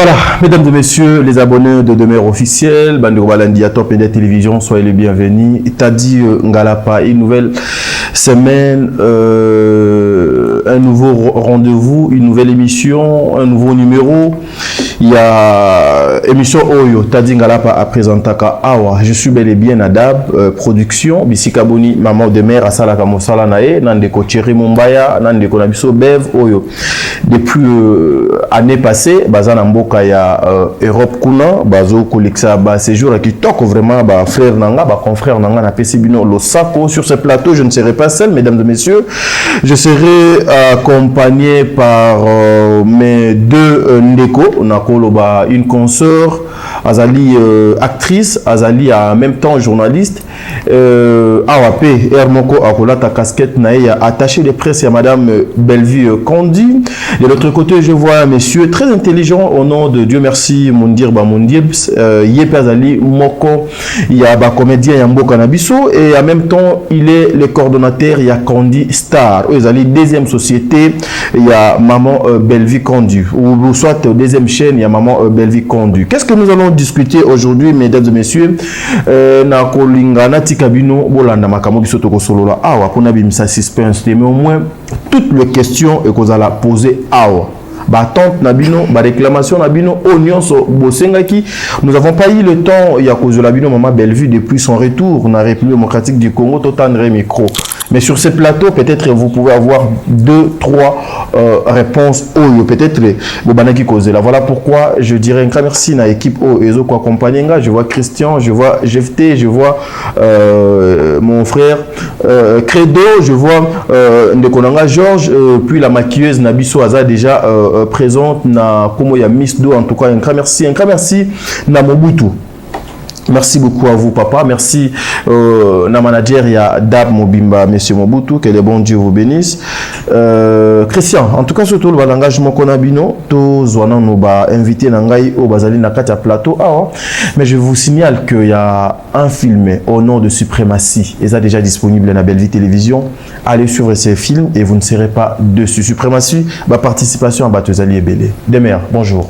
Voilà, mesdames et messieurs, les abonnés de Demeure officielle, Bande Balandi à Top Media Télévision, soyez les bienvenus. Tadi Ngalapa, une nouvelle semaine, un nouveau rendez-vous, une nouvelle émission, un nouveau numéro. Il y a émission Oyo, Tadi Ngalapa à présenter Awa. Je suis bel et bien Nadab, production, Bissika Boni, maman de mère, Asala Kamosala Nae, Nandeko Thierry Mumbaya, Nandeko Nabiso Bev, Oyo. Depuis année passée, Bazana Mboka ya Europe Kuna, Bazo Kolexa, ba séjour qui toque vraiment, ba frère Nanga, ba confrère Nanga, na Pesibino, Losako. Sur ce plateau, je ne serai pas seul, mesdames et messieurs. Je serai accompagné par mes deux Ndeko, Nakoloba, une consoeur, Azali actrice, Azali en même temps journaliste. AWP, Hermoko Akola, ta casquette naïa, attaché de presse à madame Bellevue Kondi. De l'autre côté, je vois un monsieur très intelligent au nom de Dieu merci, Mundir Bamundir, Yepe Azali Moko, il y a un comédien Yambo Kanabiso, et en même temps, il est le coordonnateur, il y a Kondi Star. Azali deuxième société, il y a maman Bellevue Kondi, ou soit deuxième chaîne, il y a maman Bellevue Kondi. Qu'est-ce que nous allons discuter aujourd'hui, mesdames et messieurs? Na kolinga na tikabino bolanda makamo biso to kosolola awa pona bimisa suspense mais au moins toutes les questions et qu'on a poser awa ba tante nabino ba réclamation nabino oignon so bosengaki. Nous avons pas eu le temps ya kozola bino maman Bellevue depuis son retour na République démocratique du Congo totandre micro. Mais sur ce plateau, peut-être vous pouvez avoir 2-3 réponses. Peut-être Bobanaki Kozela. Voilà pourquoi je dirais un grand merci à l'équipe Ezo qui accompagne. Je vois Christian, je vois Jefté, je vois mon frère Credo, je vois Ndekonanga Georges, puis la maquilleuse Nabiso Aza déjà présente. Na Komo ya Miss Do, en tout cas un grand merci na Mobutu. Merci beaucoup à vous, papa. Merci na manager, il y a Dab Mobimba, monsieur Mobutu, que le bon Dieu vous bénisse. Christian, en tout cas, surtout l'engagement qu'on a bino, tous zoanans nous ba invité nangai au Bazali Nakata plateau. Mais je vous signale qu'il y a un film au nom de Suprématie. Il est déjà disponible na Bellevue Télévision. Allez suivre ces films et vous ne serez pas dessus. Suprématie, participation à Batozali et Belé. Demer, bonjour.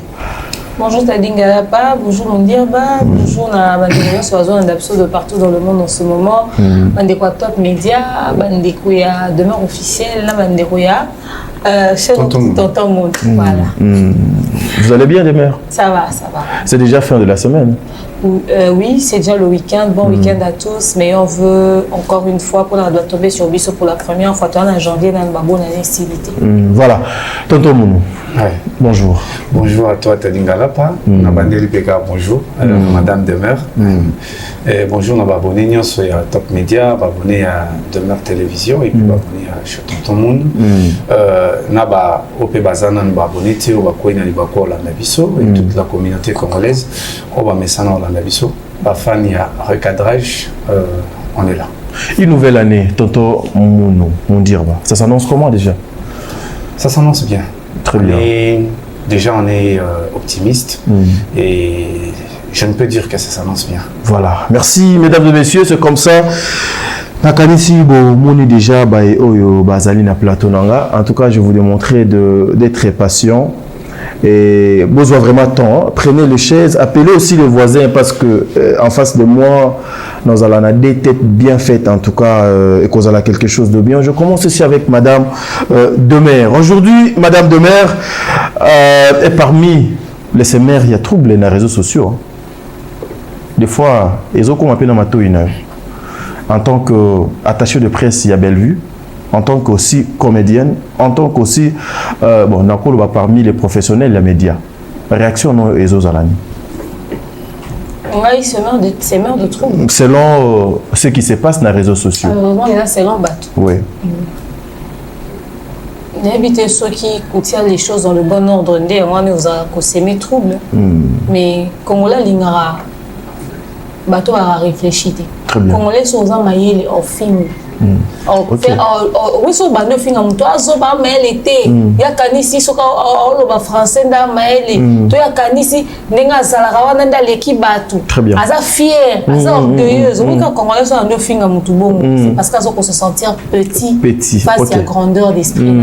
Bonjour Tadi Ngalapa, bonjour Mondirba, bonjour na bandeko soazo na d'abso de partout dans le monde en ce moment. Bandeko Top Media, bandeko ya Demeure officielle, na bandeko ya Tonton Monde. Voilà. Vous allez bien Demeure? Ça va, ça va. C'est déjà fin de la semaine. Oui, c'est déjà le week-end. Bon week-end à tous, mais on veut encore une fois qu'on doit tomber sur Bisso pour la première fois. En janvier, dans le bonne activité. Voilà. Tonton Mounou. Ouais. Bonjour. Bonjour à toi, Tadi Ngalapa. Nabandeli Peka, bonjour. Madame Demeure. Bonjour, on va abonner sur Top Media, abonner à Demeure Télévision et puis abonner à Tonton Mounou. Naba Ope Bazana, on va abonner au Bakoina Libako Landabiso et toute la communauté congolaise. On va mettre ça dans Landabiso. Bafan, il y a recadrage, on est là. Une nouvelle année, Tonton Mounou, Mondirba. Ça s'annonce comment déjà? Ça s'annonce bien. Très bien. Déjà, on est optimiste et je ne peux dire que ça s'annonce bien. Voilà. Merci, mesdames et messieurs. C'est comme ça. Nakanisi Moni déjà Oyo Bazali na plateau nanga. En tout cas, je vous démontrer d'être patient. Et besoin vraiment de temps. Hein. Prenez les chaises, appelez aussi les voisins parce que en face de moi, nous allons des têtes bien faites en tout cas et qu'on a quelque chose de bien. Je commence aussi avec Madame Demer. Aujourd'hui, Madame Demer est parmi les SMR. Il y a trouble dans les réseaux sociaux. Hein. Des fois, ils ont comme appelé dans ma toine. En tant qu'attaché de presse, il y a Bellevue. En tant qu'aussi comédienne, en tant qu'aussi, bon, Nakolo va parmi les professionnels des médias. Réaction non les autres alani. Oui, c'est mort de troubles. Selon ce qui se passe dans les réseaux sociaux. Heureusement, il y a selon bateau. Oui. N'invitez ceux qui tiennent les choses dans le bon ordre. On nous a causé troubles. Mais Congolais l'ingara, bateau a réfléchi. Très bien. Congolais sont en maillé en film. Oui, so bando finga mto azo ba mail été ya kanisi soka olo ba français nda mail to ya kanisi nenga zala kawana nda leki batu aza fier aza orgueilleuse oui quand congolais so ando finga mtu bongo c'est parce qu'azo ko se sentir petit face à grandeur d'esprit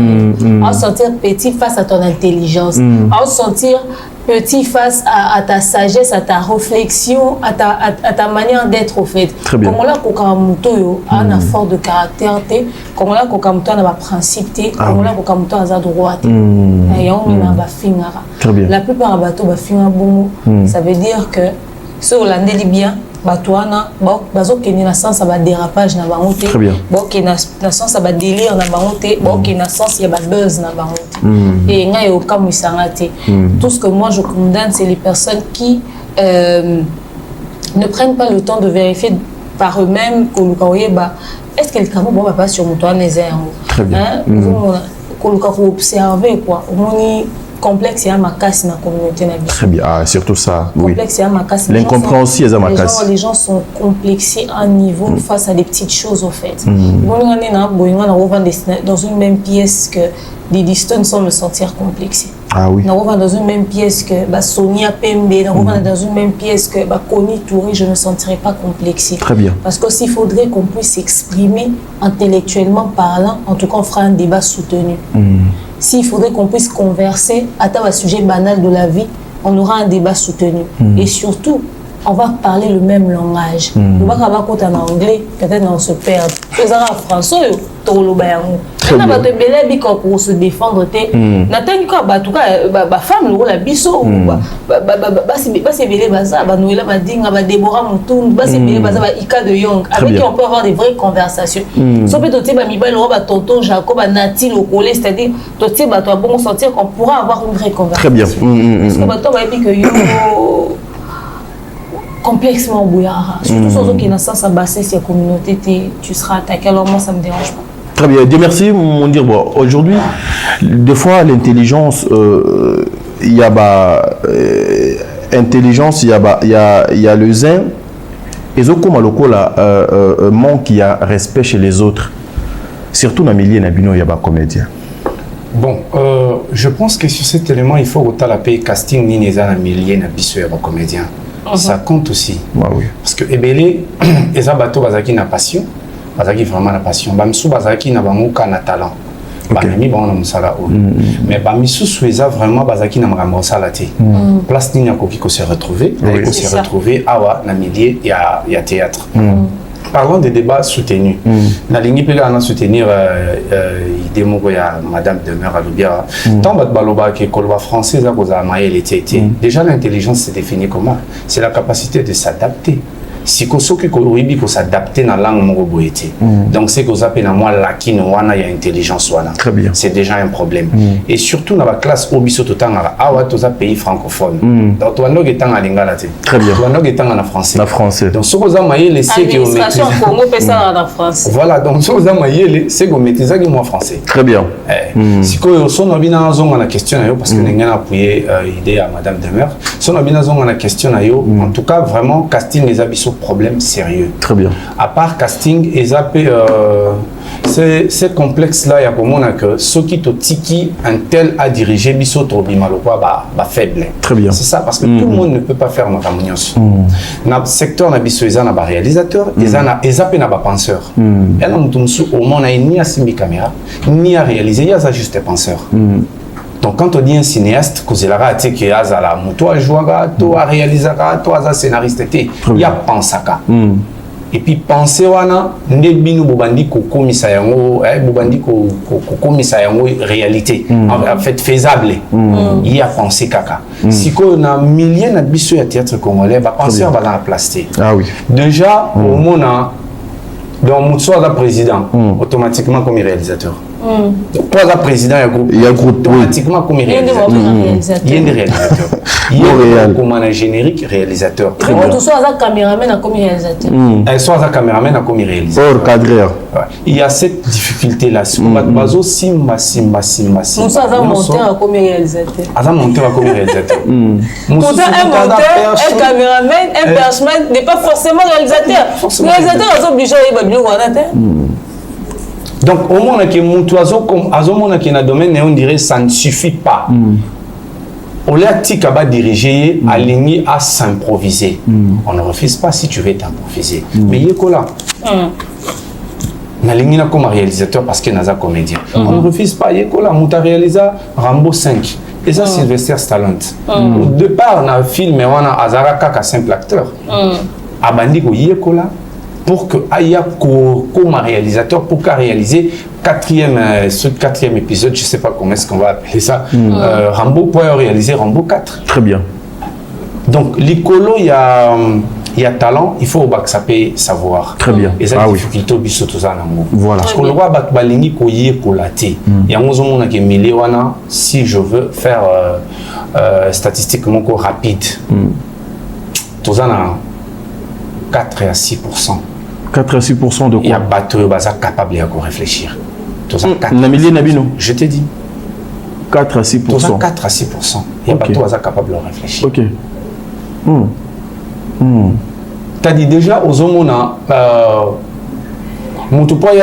à se sentir petit face à ton intelligence à se sentir petit face à ta sagesse, à ta réflexion, à ta manière d'être au fait. Très bien. Comme là, Kokamuto a un fort de caractère, comme là, Kokamuto a un principe, comme là, Kokamuto a un droit. Très bien. La plupart des bateaux, ça veut dire que ce Hollandais est bien. Batouana, qui est sens à dérapage na bangote, qui est sens à délire na bangote, qui est sens à buzz na bangote. Et nga yo kamu sangate. Tout ce que moi je condamne, c'est les personnes qui ne prennent pas le temps de vérifier par eux-mêmes est-ce que le camo va pas sur mon toit les airs. Très bien. Qu'on observer quoi. Complexe et ma casse dans la communauté. Très bien, surtout ça. Complexe et ma casse. L'incompréhension et ma casse. Les gens sont complexés à un niveau face à des petites choses au fait. Dans une même pièce que des distances sans me sentir complexé. Ah oui. Dans une même pièce que Sonia Pembe, dans une même pièce que Koni Touré, je ne me sentirais pas complexé. Très bien. Parce que s'il faudrait qu'on puisse s'exprimer intellectuellement parlant, en tout cas on fera un débat soutenu. S'il faudrait qu'on puisse converser à un sujet banal de la vie, on aura un débat soutenu. Et surtout, on va parler le même langage. On va parler en anglais, peut-être on se perd. Les arabes français, pour se défendre, femme, la biso, Ika de Young, avec qui on peut avoir des vraies conversations. Sauf que tonton Jacob, Nati, le collège, c'est-à-dire, on sentir qu'on pourra avoir une vraie conversation. Très bien. Parce que complexement bouillard. Surtout ceux qui n'ont pas bassé ces communautés, tu seras attaqué. Alors moi, ça ne me dérange pas. Très bien. Dieu merci, mon dire. Bon, aujourd'hui, des fois, l'intelligence, il y a intelligence, il y a le zin. Et ce comme le manque, il y a respect chez les autres. Surtout dans le milieu, il y a des comédiens. Bon, je pense que sur cet élément, il faut autant la payer casting ni les milieu, il y a des comédiens. Ça compte aussi. Oui. Parce que Ebele, les bateaux bazaki na passion, bazaki vraiment na passion. Bamisu bazaki na bangoka na talent. Bamimi bon na musala o. Mais bamisu soueza vraiment bazaki na makambo sala te. Place ni nakoki ko se retrouver, ko se retrouver awa na milieu il y a théâtre. Parlons des débats soutenus. Na lingi pega na soutenir idée moko ya madame Demer Alubia. Tant baloba que koloba français za koza maye l'été. Déjà l'intelligence se définit comment? C'est la capacité de s'adapter. Si kosoki ko ribi ko s'adapter na langue moko boyete. Donc c'est que ça pena moi lakine wana ya intelligence wana. Très bien. C'est déjà un problème. Et surtout dans la classe obiso totanga awa toza pays francophone. Donc toi no getanga lingala te. Très bien. Toi no getanga na français. Na français. Donc ce que ça maye les c'est que administration Congo peut ça en France. Voilà, donc ce que ça maye c'est que maîtriser que moi français. Très bien. Si ko son obina zonga na question na yo parce que n'engana appuyer idée à madame Demer. Son obina zonga na question na yo en tout cas vraiment casting les abisso problème sérieux. Très bien. À part casting, c'est complexe là, il y a pour moi que ce qui te tiki un tel a dirigé biso trobima le quoi bah faible. Très bien. C'est ça parce que tout le monde ne peut pas faire ma camunios. Dans le secteur na biso ils en a ba réalisateur, ils en a na ba penseur. Et là au monde a ni à simbi caméra, ni à réaliser, il y a ça juste penseur. Donc quand on dit un cinéaste, que c'est la réalité qui est à la toi jouera, toi réalisera, toi scénariste, il y a pensaka. Et puis penser wana ndebinu bobandi ko komisa yango bobandi ko komisa yango réalité en fait faisable. Il y a pensé kaka. Si ko na milliers na biso ya théâtre congolais ba penser va dans la plastique. Ah oui. Déjà au mona dans Moutsoa la président automatiquement comme réalisateur. Toi, le président, il y a un groupe automatiquement comme réalisateur. Il y a des réalisateurs. Il y a comme un générique réalisateur. Très bien. Soit un caméraman comme réalisateur. Soit un caméraman comme réalisateur. Hors cadreur. Il y a cette difficulté-là. Bazo simba. Soit un monteur comme réalisateur. Un monteur comme réalisateur. Pourtant, un monteur, un caméraman, un personnel n'est pas forcément réalisateur. Réalisateur est obligé de faire. Donc, au moins, qui na domaine, on dirait ça ne suffit pas. On l'a dit qu'à diriger, aligné à s'improviser. On ne refuse pas si tu veux t'improviser. Mais il est là. On a comme réalisateur parce qu'il est comédien. On ne refuse pas. Il est là. On a réalisé Rambo 5. Et ça, Sylvester Stallone. Au départ, dans le film, on a Azara Kaka, simple acteur. Abandi Yekola, pour que Aya, comme réalisateur, pour qu'à réaliser ce quatrième épisode, je ne sais pas comment est-ce qu'on va appeler ça, Rambo, pour réaliser Rambo 4. Très bien. Donc, l'icolo, il y a talent, il faut que ça peut savoir. Très bien. Et ça, il faut qu'il te bise tout ça. Voilà. Parce que le roi Balingi Koye Kolati, il y a un moment qui est si je veux faire statistiquement rapide, tout ça, 4 à 6%. 4 à 6% de quoi? Il y a bateau capable de réfléchir. Je t'ai dit. 4 à 6%. 4 à 6%. Il y a bateau capable de réfléchir. Ok. Tu as dit déjà aux hommes,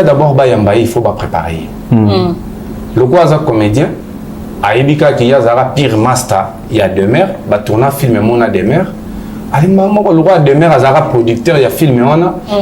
d'abord, il faut préparer. Le quoi, un comédien, à Ebika, qui y a pire master, il y a deux mères, tourner film Mona des mères. Le roi de mer, Azara producteur, il y a film,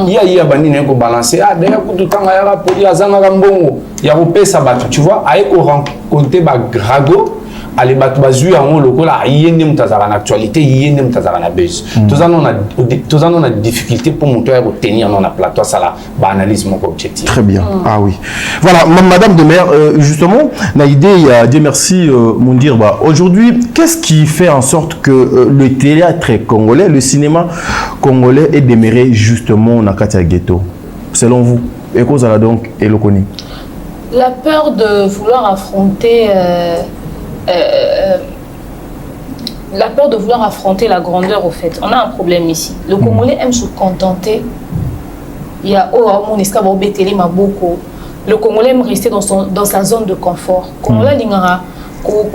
il y a bani neko balancer. Ah d'ailleurs, tout le temps, il y a produit Azana Rambongo, il y a repé ça battu. Tu vois, avec au rencontre Grago, allez battu bazu en local, il y a une tazara en actualité, il y a une tazara en buzz. Tous en on a des difficultés pour monter à obtenir dans la plateau, ça la analyse mon objectif. Très bien. Ah oui. Voilà, Madame de Mer, justement, Naïdé, Dieu merci, Moundir, aujourd'hui, qu'est-ce qui fait en sorte que le théâtre congolais, le cinéma congolais est demeuré justement dans Katia Ghetto, selon vous? Et cause à la donc et le connu? La peur de vouloir affronter la peur de vouloir affronter la grandeur, au fait. On a un problème ici. Le Congolais aime se contenter. Il y a le Congolais aime rester dans sa zone de confort. Le Congolais lingara ko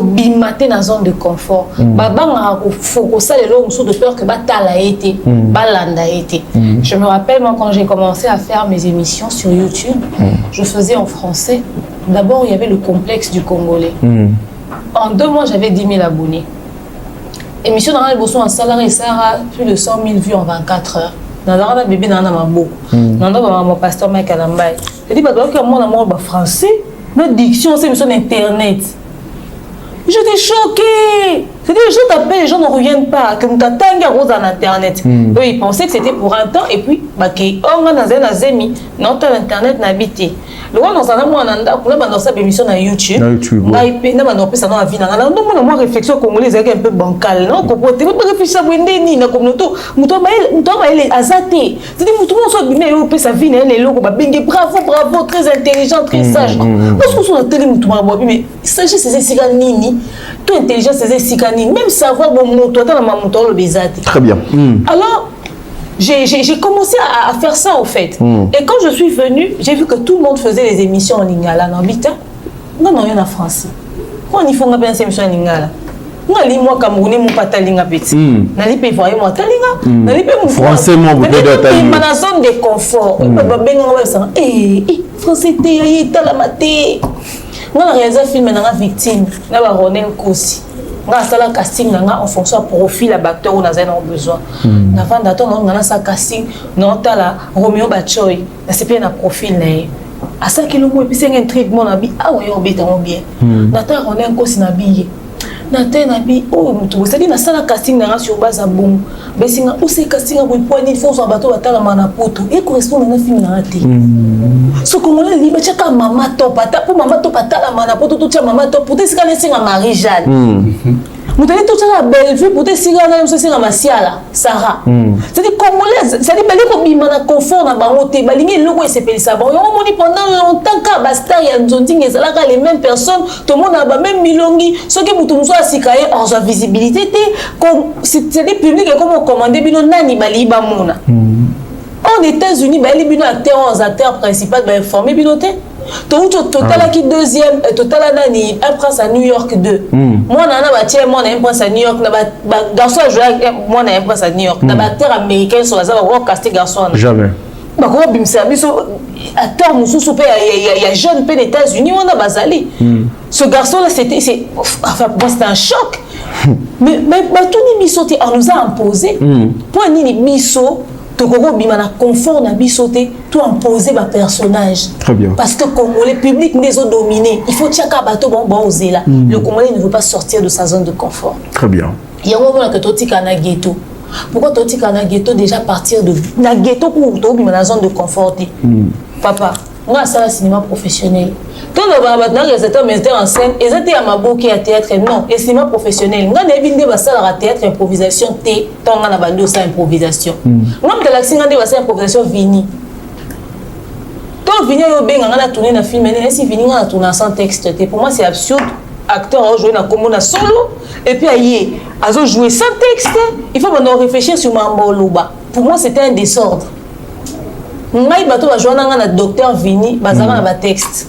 bimater dans zone de confort. Babanga faut ça les longs sous de peur que batala été, balanda été. Je me rappelle moi quand j'ai commencé à faire mes émissions sur YouTube, je faisais en français. D'abord il y avait le complexe du Congolais. En 2 mois j'avais 10 000 abonnés. Émission dans les bossons en salarié ça a plus de 100 000 vues en 24 heures. Dans la bébé dans ma beau. Dans mon pasteur Mike Alambay. Je dis bah donc mon amour français. Notre diction, c'est sur Internet. J'étais choquée. C'est-à-dire, les gens t'appellent, les gens ne reviennent pas. Que nous t'attendons rose en Internet. Eux, ils pensaient que c'était pour un temps. Et puis, on a dans un zémi. Notre Internet n'habité. Le roi, dans un mois, on a dans sa émission sur YouTube. On a épé, on a ça dans la vie. On a réflexion congolaise un peu bancale. Non, on peut réfléchir à Wendeni, na communauté. Mouton, il est azaté. C'est-à-dire, mouton, on soit bimé, on peut sa vie, les logos, bravo, très intelligent, très sage. Parce qu'on soit télé, mouton, mais sagesse, c'est Siganini. Tout intelligence, c'est Siganini. Même savoir, bon, mouton, le bézate. Très bien. Alors, j'ai commencé à faire ça au fait. Et quand je suis venue, j'ai vu que tout le monde faisait les émissions en lingala. Non, il y en a français. Quand ils font bien ces émissions en lingala. Moi, Camerounais, mon patalinga petit. N'allez pas voir moi talinga. N'allez pas mon français, mon bébé de talinga. Mais dans zone de confort. Français, t'es la maté. Moi, j'ai réalisé un film dans la victime. Là, Ronel Kossi. On a un casting en fonction du profil de l'acteur où on a besoin. Avant d'attendre, on a un casting, on a Roméo Bachoy, c'est bien un profil. À 5 km, et puis c'est un intrigue, on a dit, ah oui, on a bien. Nathan Roné un cosi nabi. Nathan nabi, oh, c'est-à-dire que on a un casting sur base à bon. Mais c'est un casting à point, il faut un bateau à la manapoto. Et correspond à un film dans la télé. Ce qu'on a dit, c'est que maman top, pour maman top, la manapoto, tout ça, maman top, pour te dire que c'est un Marie-Jeanne. Vous avez tout ça la belle vue pour te dire que c'est un Massiala, Sarah. C'est-à-dire congolaise, c'est-à-dire que il y a un confort dans la montée, il y a un s'appelle ça. On a dit pendant longtemps qu'à Basta, il y a les mêmes personnes, tout le monde a même milongi, ce que vous tous à Sikaye, en sa visibilité, c'est-à-dire public comme on commandait, il y a un Nani Bamona. En États-Unis, il y a un acteur principal qui est informé, Total qui deuxième, Total Nani, un prince à New York 2. Moi, on a un prince à New York, garçon à jouer, moi, on a un prince à New York, un acteur américain sur la salle, on va caster garçon. Jamais. Acteur, il y a jeune peu d'États-Unis, on a basali. Ce garçon-là, c'était un choc. Mais tout le monde on nous a imposé. Pour un miso, tokoko bima na confort na bisoté tout imposer ba personnage. Très bien. Parce que Congolais public les ont dominés. Il faut tchaka bateau bon là. Le Congolais ne veut pas sortir de sa zone de confort. Très bien. Il y a un moment que toti kana ghetto. Pourquoi toti kana ghetto déjà partir de na ghetto pour to bima na zone de confort. Papa, moi ça cinéma professionnel. Tout le monde maintenant les états metteurs en scène, ils étaient à maboki à théâtre non, et cinéma professionnel. Moi n'ai vinde ba ça à théâtre improvisation té, tant on a bandi ça improvisation. Moi de l'action on dit ba ça improvisation vini. Tant vini yo benga na tourner na film, mais si vini na tourner sans texte, pour moi c'est absurde. Acteur a joué na komona solo et puis aïe, azo jouer sans texte. Il faut maintenant réfléchir sur Mamboloba. Pour moi c'était un désordre. Ngai bato ba jouer na docteur Vini, bazanga na ba texte.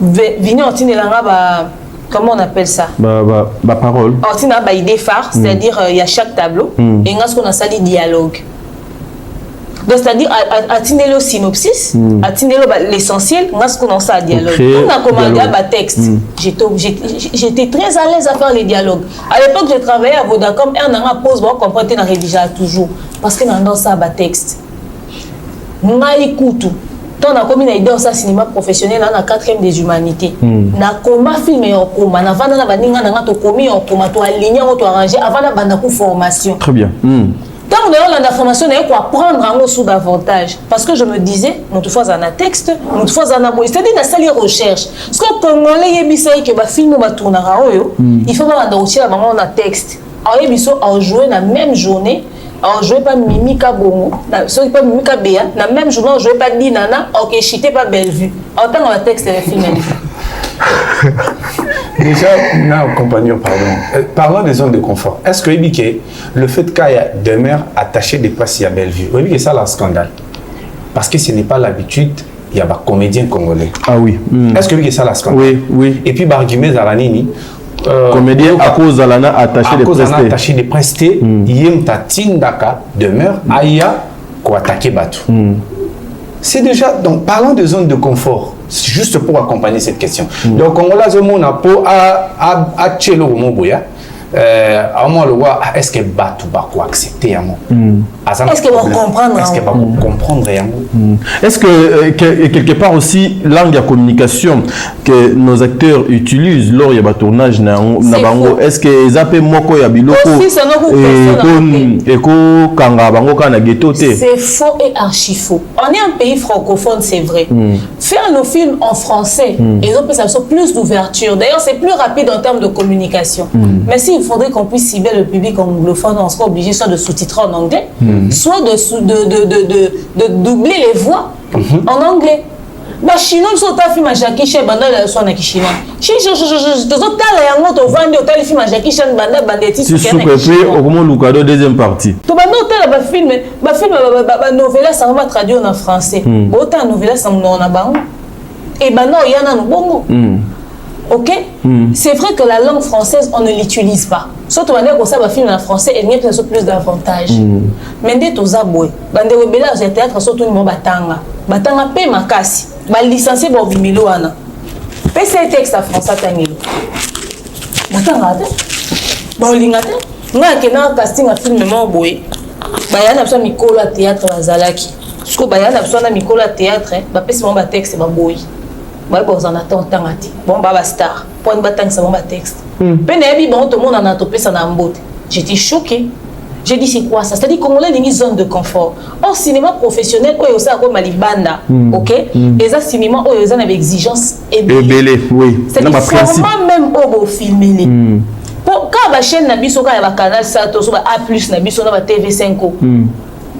Vini antinelanga ba comment on appelle ça? Ba parole. Antina ba idée phare, c'est-à-dire il y a chaque tableau et ngas qu'on a sali dialogue. Donc c'est-à-dire atinelo synopsis, atinelo l'essentiel, ngas qu'on a ça dialogue. On a commandé ba texte. J'étais très à l'aise à faire les dialogues. À l'époque je travaillais à Vodacom et on a pause pour comprendre na rédiger toujours parce que dans ça ba texte. Ngai kutu. Tant na komi na idée ça cinéma professionnel na 4e des humanités. Na koma film et koma na vanda na baninga na to komi en koma to aligner to arranger avant la banda ku formation. Très bien. Tant on est la formation on quoi apprendre en sous davantage parce que je me disais toutefois en a texte, toutefois en a c'est-à-dire na salle recherche. Parce que congolais yebisai que ba film ba tournera oyo, il faut pas aussi la maman on a texte. Alors yebiso a joué la même journée. On ne jouait pas Mimika Bongo, on ne pas Mimika Béa, dans la même journée on ne jouait pas Dinana, ok, chité pas Bellevue. En tant que texte de film. Déjà, non, compagnon, pardon. Parlons des zones de confort. Est-ce que le fait qu'il y a des mères attachées des places à Bellevue, vous voyez que ça, c'est un scandale. Parce que ce n'est pas l'habitude, il y a des comédiens congolais. Ah oui. Est-ce que ça, c'est un scandale? Oui, oui. Et puis, Barguimé Zalanini. Comédien à cause de l'ana attaché de presté, yem tatindaka demeure aya ko attaquer batu. C'est déjà donc parlons de zone de confort juste pour accompagner cette question. Donc on a zone a po a chelo moboya à moi le voir est-ce que batu ba ko accepter à moi. Est-ce que vous comprendre? Est-ce que va comprendre Est-ce que quelque part aussi langue de communication que nos acteurs utilisent lors du tournage na bango est-ce que zape moko ya biloko et ko kanga bango kana ghetto té? C'est faux et archi faux. On est un pays francophone, c'est vrai. Faire nos films en français, ils ont ça plus d'ouverture. D'ailleurs, c'est plus rapide en termes de communication. Mais s'il faudrait qu'on puisse cibler le public anglophone, on sera obligé soit de sous-titrer en anglais, soit de doubler les voix en anglais. Bah chinois sont ta film à Jackie Chan banda la soit na chinois. De autres là yango to vendre au tel film à Jackie Chan banda bandeti sur puis au moment Lucado deuxième partie. To banda tel ba film novela ça va traduire en français. Autant novela ça on a bango. Et banda yana no bongo. OK? C'est vrai que la langue française, on ne l'utilise pas. Surtout quand ça va film en français, il y a plus d'avantages. Mais dès aux aboués, bande webela au théâtre surtout ni batanga. Batanga pe makasi. Ba licencié ba bimilo wana. Pe c'est texte en français tangelo. Batanga te. Ba olingate. Nga kena casting a film mo boy. Ba yana besoin mikolo à théâtre bazalaki. Parce que ba yana besoin na mikolo à théâtre, ba pesi mo ba texte ba boy. Bon, on attend tant à ti. Bon, baba star. Pour une bataille, ça va texte. Penebi, bon, tout le monde en a topé, ça n'a pas. J'étais choquée. J'ai dit, c'est quoi ça? C'est-à-dire qu'on a une zone de confort. Or, cinéma professionnel, on a comme Malibanda. OK? Et ça, cinéma, on a une exigence ébélée. Oui. C'est-à-dire format même au filmer. Quand la chaîne n'a pas de canal, ça A+, n'a pas de TV5.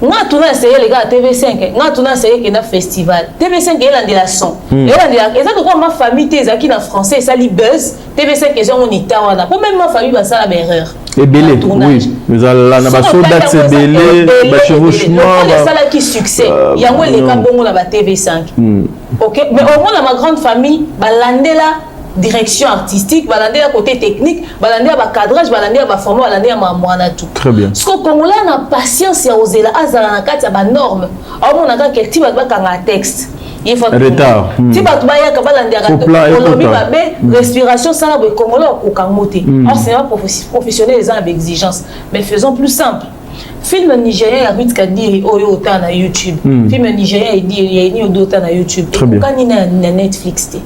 Nga tuna essayé les gars à TV5, nga tuna essayé qu'il y a un festival. TV5 il y a de la son. Et ça que ma famille t'es qui en français ça li buzz. TV5 ils ont une tawana. Pour même ma famille va ça la erreur. Et belé oui. Mais la na ba soda c'est belé, ba chevauchement. C'est ça là qui succès. Il y a moi les gars bongo na ba TV5. OK, mais au moins dans ma grande famille, ba landela direction artistique, balandé à côté technique, balandé à cadrage, balandé à format, balandé à mamouana tout. Très bien. Parce que Congolais a patience à oser la azala na kati ba norme. Alors on a quel type de texte. Il faut retard. Si ba tu ba ya ka balandé à colombie ba respiration ça le Congolais au kangote. Alors c'est pas professionnel les gens avec exigence, mais faisons plus simple. film nigérien ya Ruth Kadiri oyo autant na YouTube. Film nigérien il y a ni autant na YouTube. Très bien. Quand na Netflix té.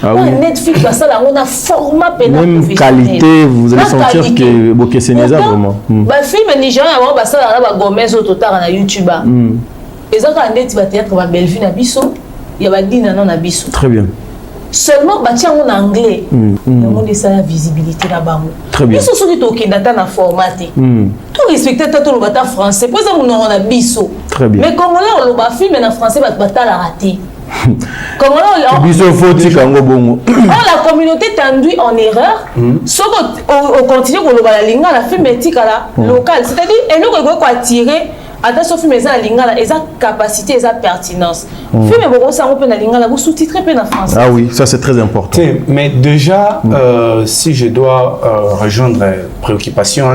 Ah oui. Netflix ça là on a format pénal même qualité vous allez sentir que Bokeh Senyeza vraiment. Ba film nigérien ba ça là ba Gomez au total na YouTube. Et ça quand net va théâtre ba Bellevue na biso, ya ba dina na biso. Très bien. Seulement bah tiens en anglais le monde ça la visibilité là bas très bien biso soki to kenda na formaté tout respecter tout le bata français pour ça on a biso très bien mais congolais on le ba film en français bata la raté congolais biso foti kango bongo la communauté tendue en erreur ce qu'on continue qu'on le ba la linga la film éthique là local c'est-à-dire et nous qu'on attirer attention film eza lingala eza capacité eza pertinence film beaucoup ça on peut na lingala vous sous-titrer pe na français. Ah oui ça c'est très important mais déjà si je dois rejoindre préoccupation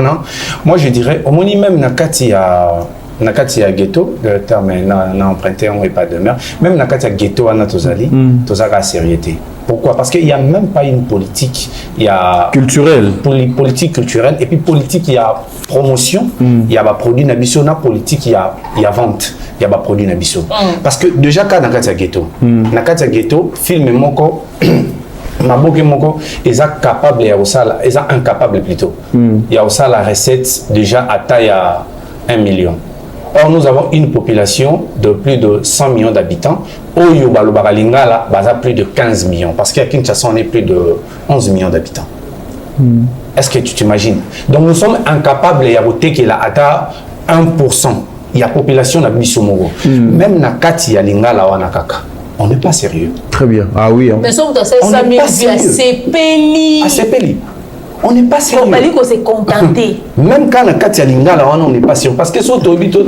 moi je dirais au moins même nakati ya ghetto le terme na emprunté on est pas de mer même nakati ya ghetto ana tozali tozaka sérieuxité. Pourquoi? Parce qu'il n'y a même pas une politique, il y a culturelle, politique culturelle et puis politique, il y a promotion, il y a produit nabiso, na politique, il y a vente, il y a produit nabiso. Parce que déjà quand nakati ya ghetto, film moko maboke moko eza capable ya osala, eza incapable plutôt. Il y a aussi la recette déjà à taille à 1 million. Or, nous avons une population de plus de 100 millions d'habitants. Au Yobalobara Lingala, il y a plus de 15 millions. Parce qu'à Kinshasa, on est plus de 11 millions d'habitants. Est-ce que tu t'imagines? Donc, nous sommes incapables de voter qu'il a atteint 1%. Il y a population de Bissomogo. Même Nakati ya Lingala ou Nakaka. On n'est pas sérieux. Très bien. Ah oui. Mais sommes dans 500 000 c'est Peli. Ah, c'est Peli. On n'est pas sérieux. On va dire qu'on s'est contenté. Même quand Katia Lingala, on n'est pas sérieux. Parce que sur Tobito,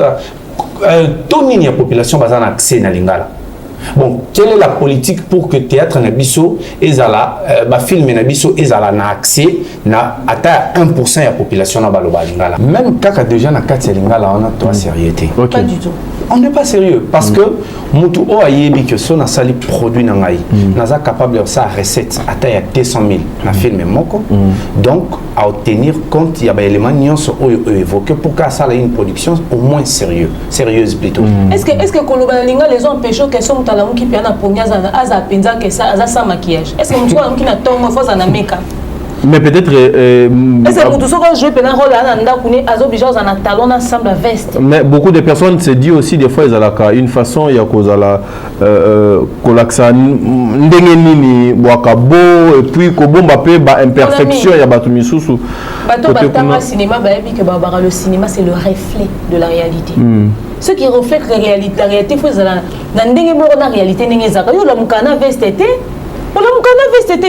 Tony, la population va avoir accès à Lingala. Bon, quelle est la politique pour que théâtre Nabiso et Zala, film Nabiso et Zala n'a accès à 1% de la population na baloba Lingala. Même quand déjà na Katia Lingala, on a toi sérieuxité. Pas du tout. On n'est pas sérieux parce que mutu o ayebi que son a sali produit nangai naza capable de sa recette à taille 200 000 na film moko donc à obtenir compte il y a des éléments nyonso évoqué pour qu'à ça une production au moins sérieuse plutôt. Est-ce que Koloba Linga les ont empêché que son talent qui piana ponga za penza que ça sans maquillage est-ce que mutu qui na tongo faut na make-up mais peut-être est-ce que tout ce qu'on joue pendant rôle là nda kuni azobija za na talon ensemble veste mais beaucoup de personnes se disent aussi des fois ils ont une façon ya kozala kolaksa ndenge nini bwakabo et puis kobomba pe ba imperfection ya batu misusu bato batanga cinéma ba yebi que babara le cinéma c'est le reflet de la réalité ce qui reflète la réalité faut zala na ndenge moko na réalité ndenge zaka yo la mukana veste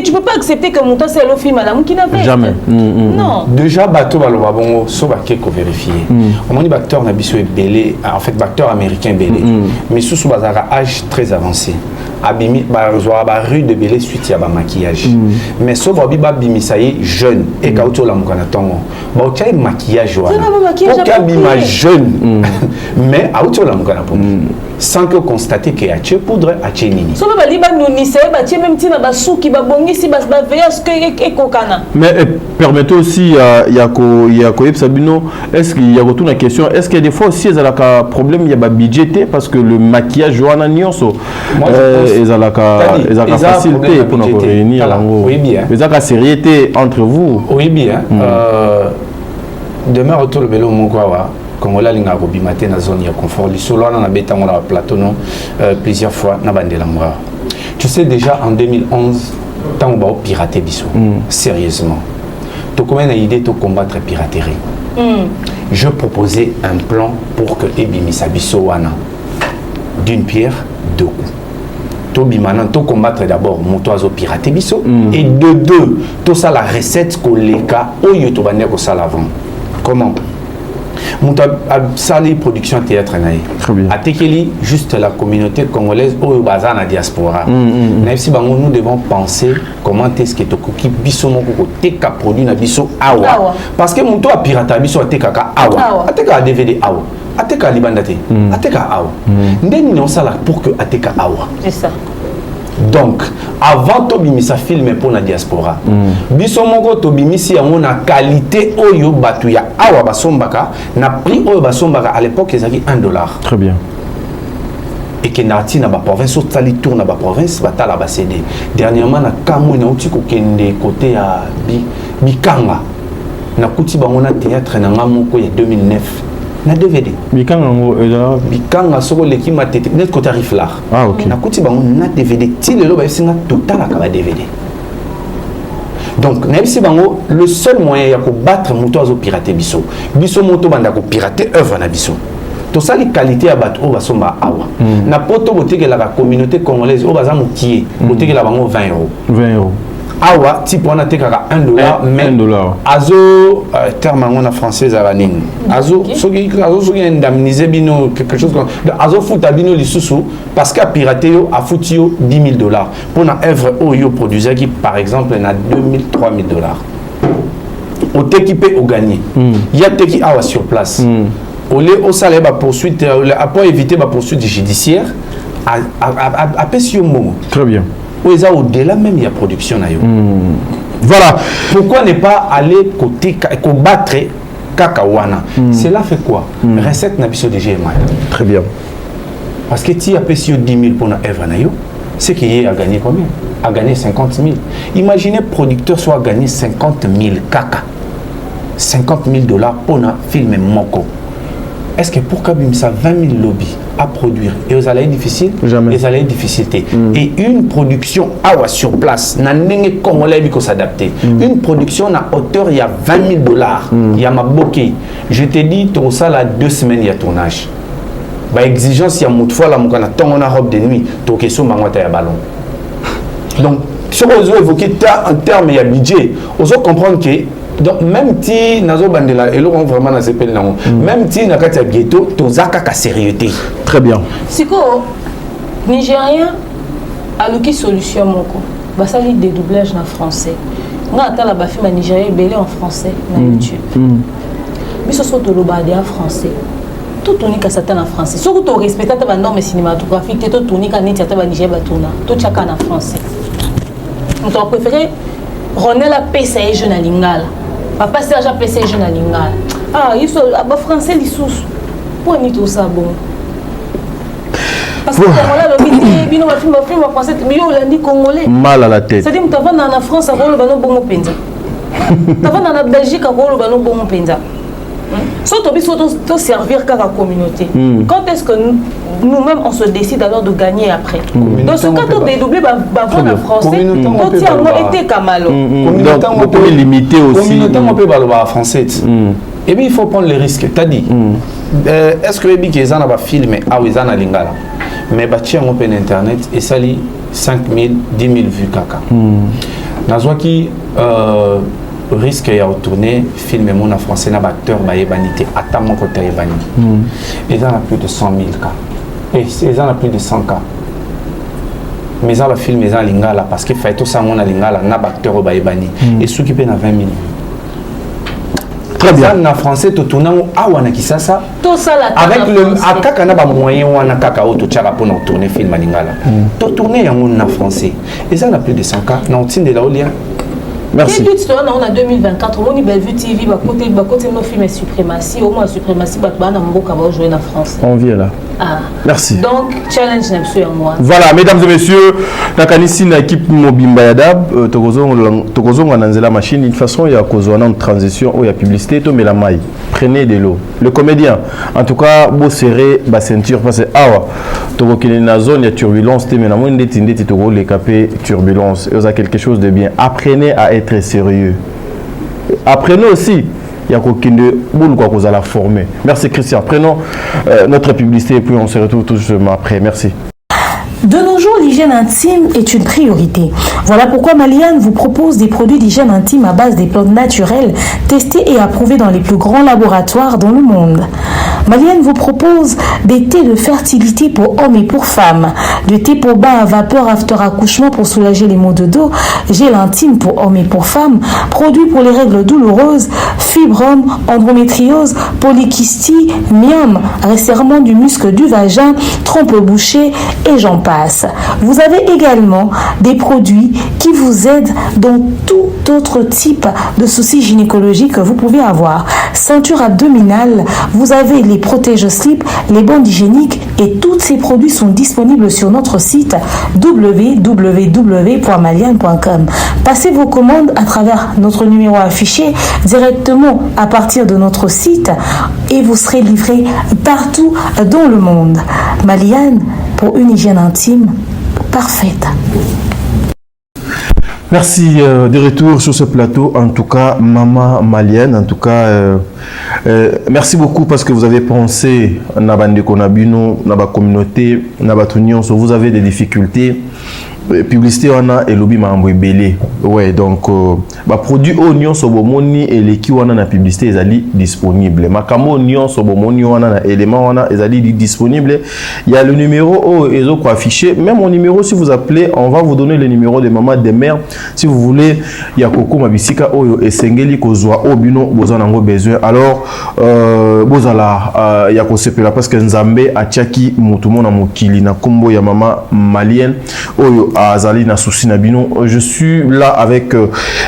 tu peux pas accepter que mon temps c'est le film à la mouki jamais. Non. Déjà, bateau baloba bongo so bakeko vérifier. On dit acteur na biso est belé, en fait acteur américain belé. Mais sous bazara âge très avancé. Abimi ba rue de belé suite ya ba maquillage. Mais so ba bimi ça y est jeune et kauto la mukana tongo. Ba o tchai maquillage wana. O ka bima jeune. Mais auto la mukana pour. Sans que constater qu'il y a tché poudre à tché nini. So ba liba noni c'est ba tché même tina ba souki ba bongi si ba veya ce que kokana. Mais permettez aussi yako Sabino est-ce qu'il y a retour la question est-ce que des fois aussi il y a un problème il y a pas budgété parce que le maquillage joana nyonso ils ont la facilité pour nous réunir oui bien ils ont la sérieuté entre vous oui bien demain autour le vélo mokwa Congolais linga bimate na zone ya confort lisolo na betango na plateau plusieurs fois na bandela mwa. Tu sais déjà en 2011 tant on va pirater biso sérieusement. Tu connais une idée de combattre la piraterie. Je proposais un plan pour que ebimisa biso wana d'une pierre deux coups. To bimana to combattre d'abord motoazo pirater biso et de deux tout ça la recette koleka oyo to bande ko sala avant. Comment? Sali production théâtre naï. À Tekeli, juste la communauté congolaise au bazar na diaspora. Nous devons penser comment est-ce que tokoki biso moko teka produit na biso awa. Parce que mon to a pirata biso ateka ka awa. Ateka DVD awa. Ateka libandate. Ateka awa. Ndeni non sala pour que ateka awa. C'est ça. Donc, avant de bimisa film pour la diaspora, biso moko to bimisi yango na qualité oyo batu ya awa basombaka na prix oyo basombaka à l'époque ezaki $1. Très bien. Et que nati na ba province au tali tour na ba province batala ba CD. Dernièrement na kamwe na uti ko kende côté ya Bikanga. Na kuti bango na théâtre na ngamoko ya 2009. Na DVD. Bikanga soko leki matete net côté Riflar. Ah OK. Na kuti bango na DVD ti lelo ba singa total ka DVD. Donc na bisi bango le seul moyen ya ko battre moto azo pirater biso. Biso moto banda ko pirater œuvre na biso. Tout ça, les qualités à battre, on va s'en awa. Na poto boté que la communauté congolaise, on va s'en moutier, boté que la bango 20 €. 20 €. Awa, type on a été qu'à $1, mais $1. Azo, terme en français à la ligne. Azo, ceux qui indemnisé bino quelque chose comme Azo fout à bino les sous parce qu'à pirater a foutu $10 000 pour une œuvre oyo produisait qui par exemple n'a $2 000, $3 000. Au t'équipé au gagné. Il y a qui awa sur place. Au lieu au salaire la poursuite pour éviter la poursuite judiciaire à Pessio Momo. Très bien. Au-delà même il y a production voilà pourquoi ne pas aller côté combattre Kakawana. Cela fait quoi? Recette n'a pas déjà. Très bien. Parce que si a Pessio 10 000 pour na œuvre nayo, c'est qu'il a gagné combien? A gagné 50 000. Imaginez producteur soit gagné 50 000 kaka. $50 000 pour un film Moko. Est-ce que pour Kabim ça 20 000 lobbies à produire et aux allées difficiles? Jamais. Les allées difficultés. Et une production sur place, n'a n'engé comme on l'a vu qu'on s'adapter. Une production à hauteur il y a $20 000. Il y a ma bokeh. Je te dis tout ça là 2 semaines il y a tournage. Bah exigence il y a une fois là mon canard on a robe de nuit. Tout question mangota ya ballon. Donc si on veut évoquer en termes il y a budget, on doit comprendre que donc même si nazo bandela et l'on vraiment na s'appelle non même si na kati ghetto to zaka ka sérieuxité. Très bien. Siko Nigérien a l'outil solution moko. Bah ça lit des doublages en français. On attend la film à Nigérien belé en français na YouTube. Mais ce soit to lobade en français. Tout tourner ka satan en français. Surtout to respecter ta norme cinématographique, to tourner ka neti ta ba Niger batuna. To chaka en français. On t'a préféré Ronel a PCA jeune à Lingala. Papa Serge a PCA jeune à Lingala. Ah, il faut à français les sous. Pour ni tout ça bon. Parce que voilà le vidéo, bino film français, mais yo lundi congolais. Mal à la tête. C'est-à-dire que tu vas en France à rolo bano bongo penza. Tu vas en Belgique à rolo bano bongo penza. Surtout to servir qu'à la communauté. Quand est-ce que nous-mêmes on se décide alors de gagner après? Dans ce cas, tu dédoublé en français. Quand tu as été Kamalo. On peut limiter aussi. Communauté on peut parler en français. Et bien il faut prendre les risques. T'as dit. Est-ce que les gens ont filmé ah oui ils ont lingala. Mais bâti on peut internet et ça lit 5 000, 10 000 vues kaka. Nazwa qui risque ya retourner filmer mon en français na acteur ba yebanité attends mon côté yebani ils en a plus de 100 000 cas et ils en a plus de 100 cas mais ça va filmer ils en lingala parce que fait tout ça mon lingala na acteur ba yebani et ceux qui payent na 20 000 très bien en français to tourner a wana kisasa tout ça là avec le akaka na ba moyen wana kaka auto tchaka pour nous tourner film lingala to tourner ya mon en français ils en a plus de 100 cas na otinde la olia. Merci. On a 2024, on a Bellevue TV, côté nos films suprématie, au moins suprématie, on jouer en France. On vient là. Ah. Merci. Donc, challenge n'est plus moi. Voilà, mesdames et messieurs, Nakanisi na équipe Mobimba Yadab, Tokozong Ananzela machine, une façon il y a une transition ou il y a publicité, to la maille. Prenez de l'eau. Le comédien, en tout cas, beau serrer la ceinture parce que awa, Tokokine na zone il y a turbulence, mais na moins d'être Togo les capés turbulence. Il y a quelque chose de bien. Apprenez à être sérieux. Apprenez aussi. Il y a quelqu'un de boule quoi vous allez former. Merci Christian. Prenons notre publicité et puis on se retrouve tout de suite après. Merci. De nos jours, l'hygiène intime est une priorité. Voilà pourquoi Maliane vous propose des produits d'hygiène intime à base des plantes naturelles testés et approuvés dans les plus grands laboratoires dans le monde. Malienne vous propose des thés de fertilité pour hommes et pour femmes, du thé pour bain à vapeur after accouchement pour soulager les maux de dos, gel intime pour hommes et pour femmes, produits pour les règles douloureuses, fibrome, endométriose, polykystie, myome, resserrement du muscle du vagin, trompe bouchée et j'en passe. Vous avez également des produits qui vous aident dans tout autre type de soucis gynécologiques que vous pouvez avoir. Ceinture abdominale, vous avez les protège-slip, les bandes hygiéniques et tous ces produits sont disponibles sur notre site www.malienne.com. Passez vos commandes à travers notre numéro affiché directement à partir de notre site et vous serez livré partout dans le monde. Malienne pour une hygiène intime parfaite. Merci de retour sur ce plateau, en tout cas, Maman Malienne, en tout cas, merci beaucoup parce que vous avez pensé à la communauté, vous avez des difficultés. Publicité on a et lobby mambo belé ouais donc produit oignon sobomoni et les qui on a la publicité ezali disponible makamo oignon sobomoni on a na élément on a ezali disponible. Il y a le numéro ezo ko affiché, même mon numéro, si vous appelez on va vous donner le numéro de maman de mère si vous voulez. Il y a koko mabisika oyo esengeli kozwa obino bozana ngo besoin alors bozala ya ko sepela parce que nzambe atiaki mutumo na mokili na kombo ya maman Malienne oyo azali na souci na bino. Je suis là avec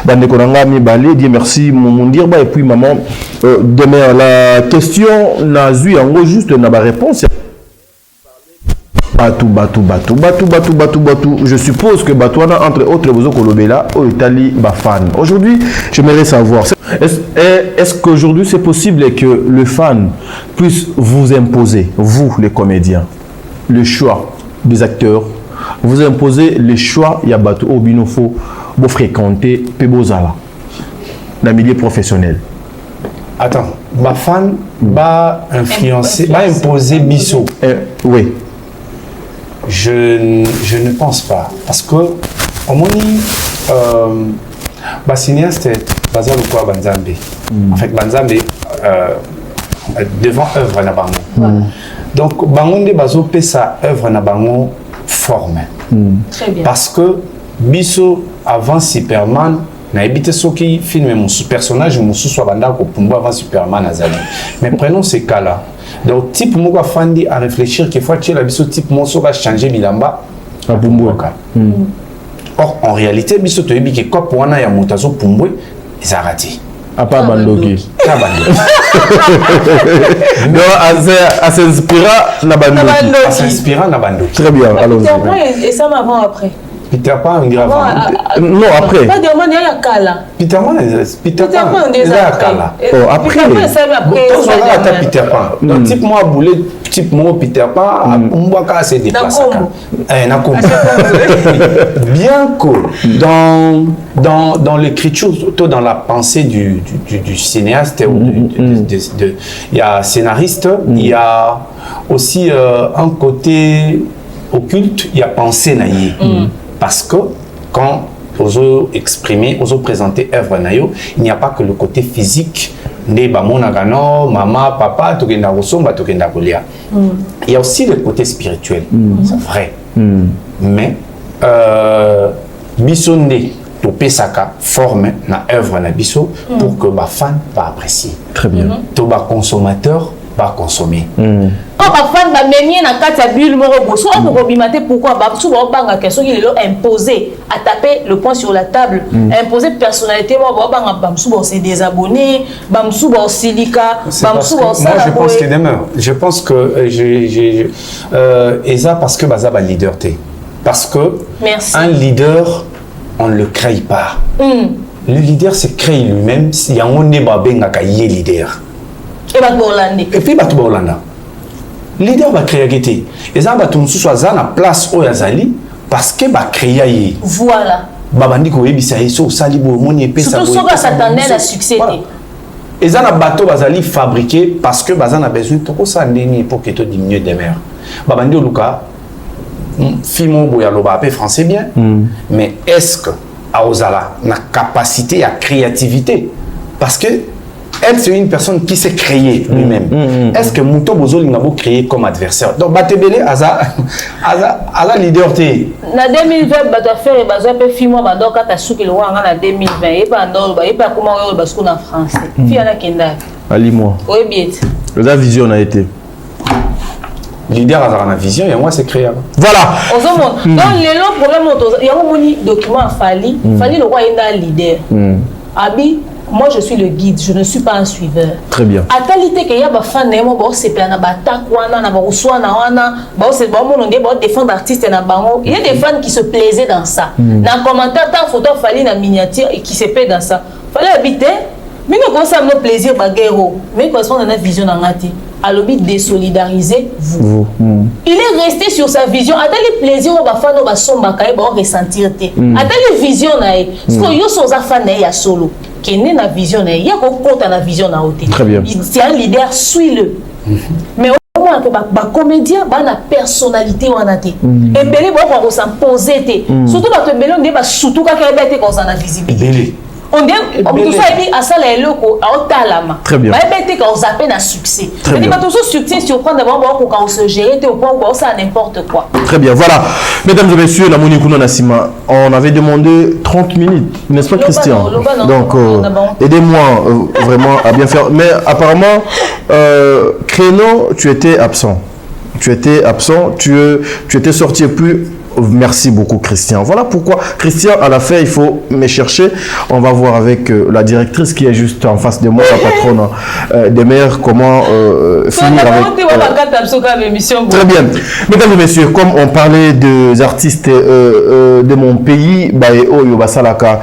Bandeko Nanga Mibale, Dieu merci mon dirba et puis maman demain la question na zui yango juste na ba réponse Batou. Je suppose que Batouana entre autres vous kolobela au Italie ba fan. Aujourd'hui, j'aimerais savoir est-ce qu'aujourd'hui c'est possible que le fan puisse vous imposer, vous les comédiens, le choix des acteurs, vous imposez les choix, il y a bateau au binofo, vous fréquentez, Pebozala, dans le milieu professionnel. Attends, ma fan va influencer, va imposer Bissot. Oui. Je ne pense pas. Parce que, au moins, cinéaste, Bazar ou quoi, Banzambe. En fait, Banzambe, devant œuvre na bango. Donc, Bangonde Bazo paie sa œuvre na bango forme. Très bien. Parce que Bissot avant Superman n'a évité ce qui filme mon personnage mon soit banda ko pumbo avant Superman azali. Mais prenons ces cas-là. Donc type moko fandi à réfléchir qu'il faut que la Bissot type mon va changer bilamba à pumbo ka. Or en réalité Bissot to yebi ke ko wana ya mutazo pumbo ezarati. À part Bandoki. Non, à s'inspirer na Bandoki. À s'inspirer na Bandoki. Très bien, allons-y. Et ça avant après. Peter Pan, on dirait avant. Non, après. Pas de moment, il y a Kala. Peter Pan, il y a Kala. Oh, après. Peter Pan. Donc, type moi, boulé, type moi, Peter Pan, on voit qu'à se déplacer. Bien que dans l'écriture, surtout dans la pensée du cinéaste, il y a scénariste, il y a aussi un côté occulte, il y a pensée naïe. Parce que quand vous exprimez, vous présentez œuvre naïo, il n'y a pas que le côté physique. Il y a aussi le côté spirituel, c'est vrai. Mais Bissonde, Topesaka forme na œuvre na Bissot pour que ma fan va apprécier. Très bien. Tout bas consommateur va consommer. Quand ma fan va mener dans quatre bulles morobo, soit on peut bimater pourquoi bah souvent banga question qu'il est imposé à taper le poing sur la table, imposer personnalité moi banga bamsou c'est des abonnés, bamsou silica, bamsou ça. Moi je pense qu'il demeure. Je pense que Eza parce que baza ba leader té. Parce que un leader on ne le crée pas. Le leader se crée lui-même. Il y a un leader. Et puis, le leader va créer. Et ça va tout soit dans la place où Yazali parce que va créer. Voilà. Babandi ko yebisa yeso sali bo moni epesa bo. Surtout ça s'attendait à succès. Et ça na bateau bazali fabriqué parce que bazana besoin de ça ndeni pour que to diminuer des mers. Babandi oluka Fimo Boyaloba appelle français bien, mais est-ce que Aozala n'a capacité à créativité? Parce que elle c'est une personne qui s'est créée lui-même. Est-ce que Mouto Bozo l'ingabo créé comme adversaire? Donc Batebele Aza leader té. Na 2020 bato faire bazo pe film ba donc ta souki le wa na 2020 et pas ndolo ba et pas comment on ba en français. Fi ala kenda. Ali moi. Oui bien. La vision a été leader a la vision et moi c'est créé. Voilà. Donc le problème il y a un document fali le roi est un leader. Abi moi je suis le guide, je ne suis pas un suiveur. Très bien. À qualité qu'il y a des fans némo ba c'est na batak wana na ba uswana wana ba c'est ba mon ndé ba défendre artiste na bango. Il y a des fans qui se plaisaient dans ça. Dans commentaire ta photo fali na miniature et qui se plaît dans ça. Fallait habiter mais nous commençons à nos plaisir baguero mais correspond à notre vision dans ngati. À l'objet de désolidariser vous. Il est resté sur sa vision. A les plaisirs au bafan au basomba kaye ba ressentir te. A les vision na e. Ce que yo so za fan ya solo. Qui est na vision na e. Ya ko compte na vision na oté. Très bien. C'est un leader, suis-le. Mais au moins que ba comédien ba na personnalité wana te. Et belé ba ko s'imposer te. Surtout ba to belé on dit ba surtout ka ka bete ko ça na visibilité. On dit tout ça et à ça les locaux à Otalama. Très bien. Bah bête quand on zappe un succès. Très bien. Mais toujours succès si on prend d'abord quand on se gère au point où ça n'importe quoi. Très bien. Voilà. Mesdames et messieurs, la Monique Nassima, on avait demandé 30 minutes, n'est-ce pas Christian? Donc aidez-moi vraiment à bien faire. Mais apparemment Créneau, tu étais absent. Tu étais sorti et puis merci beaucoup Christian. Voilà pourquoi Christian à la fin il faut me chercher. On va voir avec la directrice qui est juste en face de moi, la patronne des mères, comment finir avec... Très bien. Mesdames et messieurs, comme on parlait des artistes de mon pays, Oyo Basalaka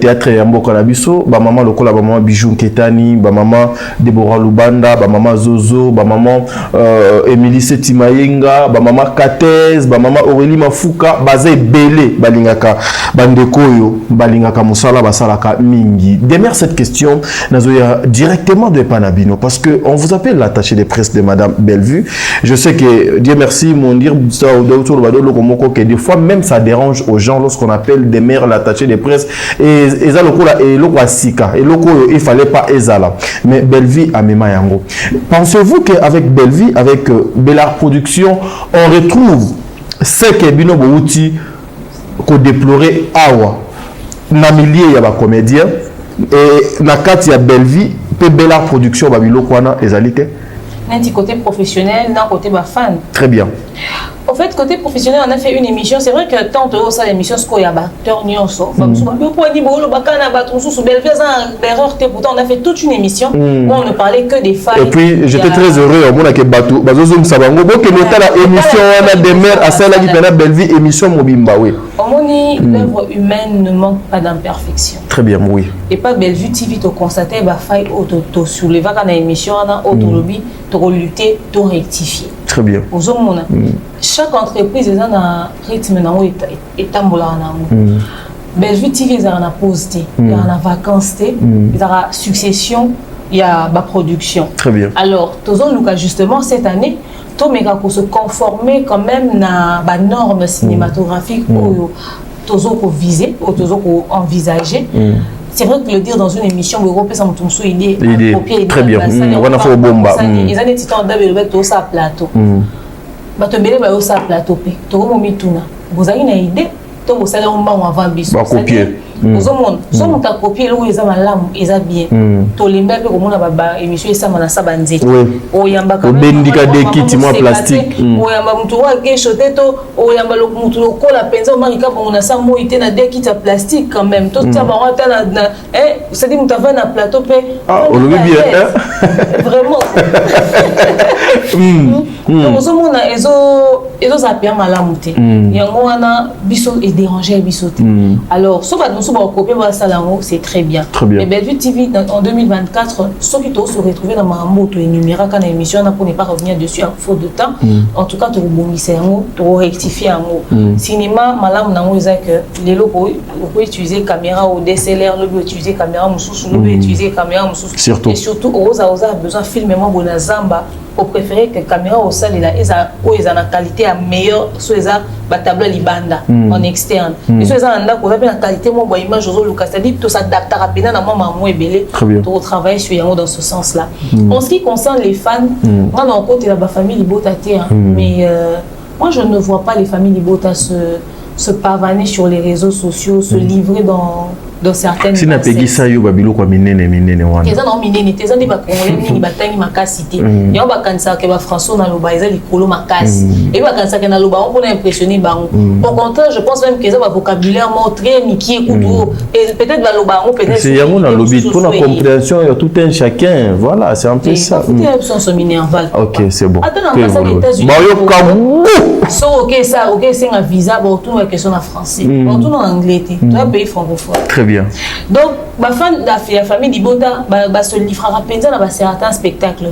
théâtre Yamboka Nabiso, maman Lokola, maman Bijou Ketani, maman Deborah Lubanda, maman Zozo, maman Émilie Setimayenga, maman Katez, maman Aurélie Mafou basé belé balingaka bandekoyo balingaka musala basalaka mingi. Demeure cette question nazoya directement de Panabino parce que on vous appelle l'attaché de presse de Madame Bellevue. Je sais que Dieu merci mon dire que des fois même ça dérange aux gens lorsqu'on appelle des mères l'attaché de presse et ezalokola et loko asika et loko il fallait pas ezala mais Bellevue a mema yango. Pensez-vous qu'avec Bellevue avec Bellard Production on retrouve c'est que bino bouti ko déplorer awa na milieu ya ba comédien et na kati ya Bellevue pe Bellard Production ba biloko wana ezalité d'un côté professionnel d'un côté ba fan. Très bien. En fait, côté professionnel, on a fait une émission. C'est vrai que tant que ça, l'émission, ce qu'il y a acteur nyonso. Pourtant, on a fait toute une émission où on ne parlait que des femmes. Et puis, j'étais très heureux. On a que Batou, Bazozum Sabango. Donc, il y a la émission, on a des mères à celle qui fait Bellevue, émission Mobimba, oui. L'œuvre humaine ne manque pas d'imperfection. Très bien, oui. Et pas Bellevue TV, tu constates, il faille auto sur les vacances émission, on a auto lobby, tu lutter, tu rectifier. Très bien. Chaque entreprise a un rythme et tambola. Bellevue TV, il y a une pause, il y a une vacance, il y a une succession, il y a une production. Très bien. Alors, justement, cette année, pour se conformer quand même à la norme cinématographique pour viser, pour envisager. C'est vrai que le dire dans une émission, il est approprié. Très bien. On a fait au bomba. Ils ont dit que ça plateau. Tu as plateau. Vous avez une idée. Vous avez un bis. Vous avez copié le ils ont ils ont bien. Tu les mets comme on a émission ça mana sabanzi. Oyamba quand même. Des kits moi plastique. Oyamba mutu wa geshote to oyamba lo mutu lo kola penza marika bon na sa moité na des kits plastique quand même. Tout ça ba na ça dit mutu va na plateau pe. Ah, on le bien. Vraiment. Donc ce monde ezo zapia malamu te. Yango wana biso et déranger biso te. Alors so ba c'est très bien. Mais Bellevue TV en 2024, ceux qui se retrouver dans ma moto et numéro quand l'émission pour ne pas revenir dessus à faute de temps. En tout cas, tu rectifier un mot. Cinéma, malam nango disait que les locaux peut utiliser caméra ou DSLR, le peut utiliser caméra moussous, le peut utiliser caméra moussous. Et surtout, Oza a besoin de filmer moi bonazamba. Au préféré que caméra au kosalela eza oyo eza na qualité ya meilleur so eza batableau libanda en externe et so eza na ndako oza mpe na qualité moko ya image ozoluka c'est-à-dire tosadaptaka mpena na mwa mamo ebele tokotravaille sur yango dans ce sens là. En ce qui concerne les fans moi na okotela bafamille libota te mais moi je ne vois pas les familles libota se pavaner sur les réseaux sociaux, se livrer dans certaines si na pegisa yo babilo kwa minene wana eza na minene te eza ndi bakongole mingi batangi makasi te yango bakanisaka ba François na loba eza likolo makasi et bakanisaka na loba on peut impressionner bango au contraire je pense même que eza ba vocabulaire mo très miki kutu et peut-être ba loba on peut c'est yango na lobi pour la compréhension il y a tout un chacun voilà c'est un peu ça c'est minerval OK c'est bon attends on passe aux États-Unis ba yo kamu so OK ça OK c'est un visa ba autour la question en français ba autour en anglais tu dois pays francophone bien. Donc, ma fan de la famille d'Ibota se livrera penza dans certains spectacles.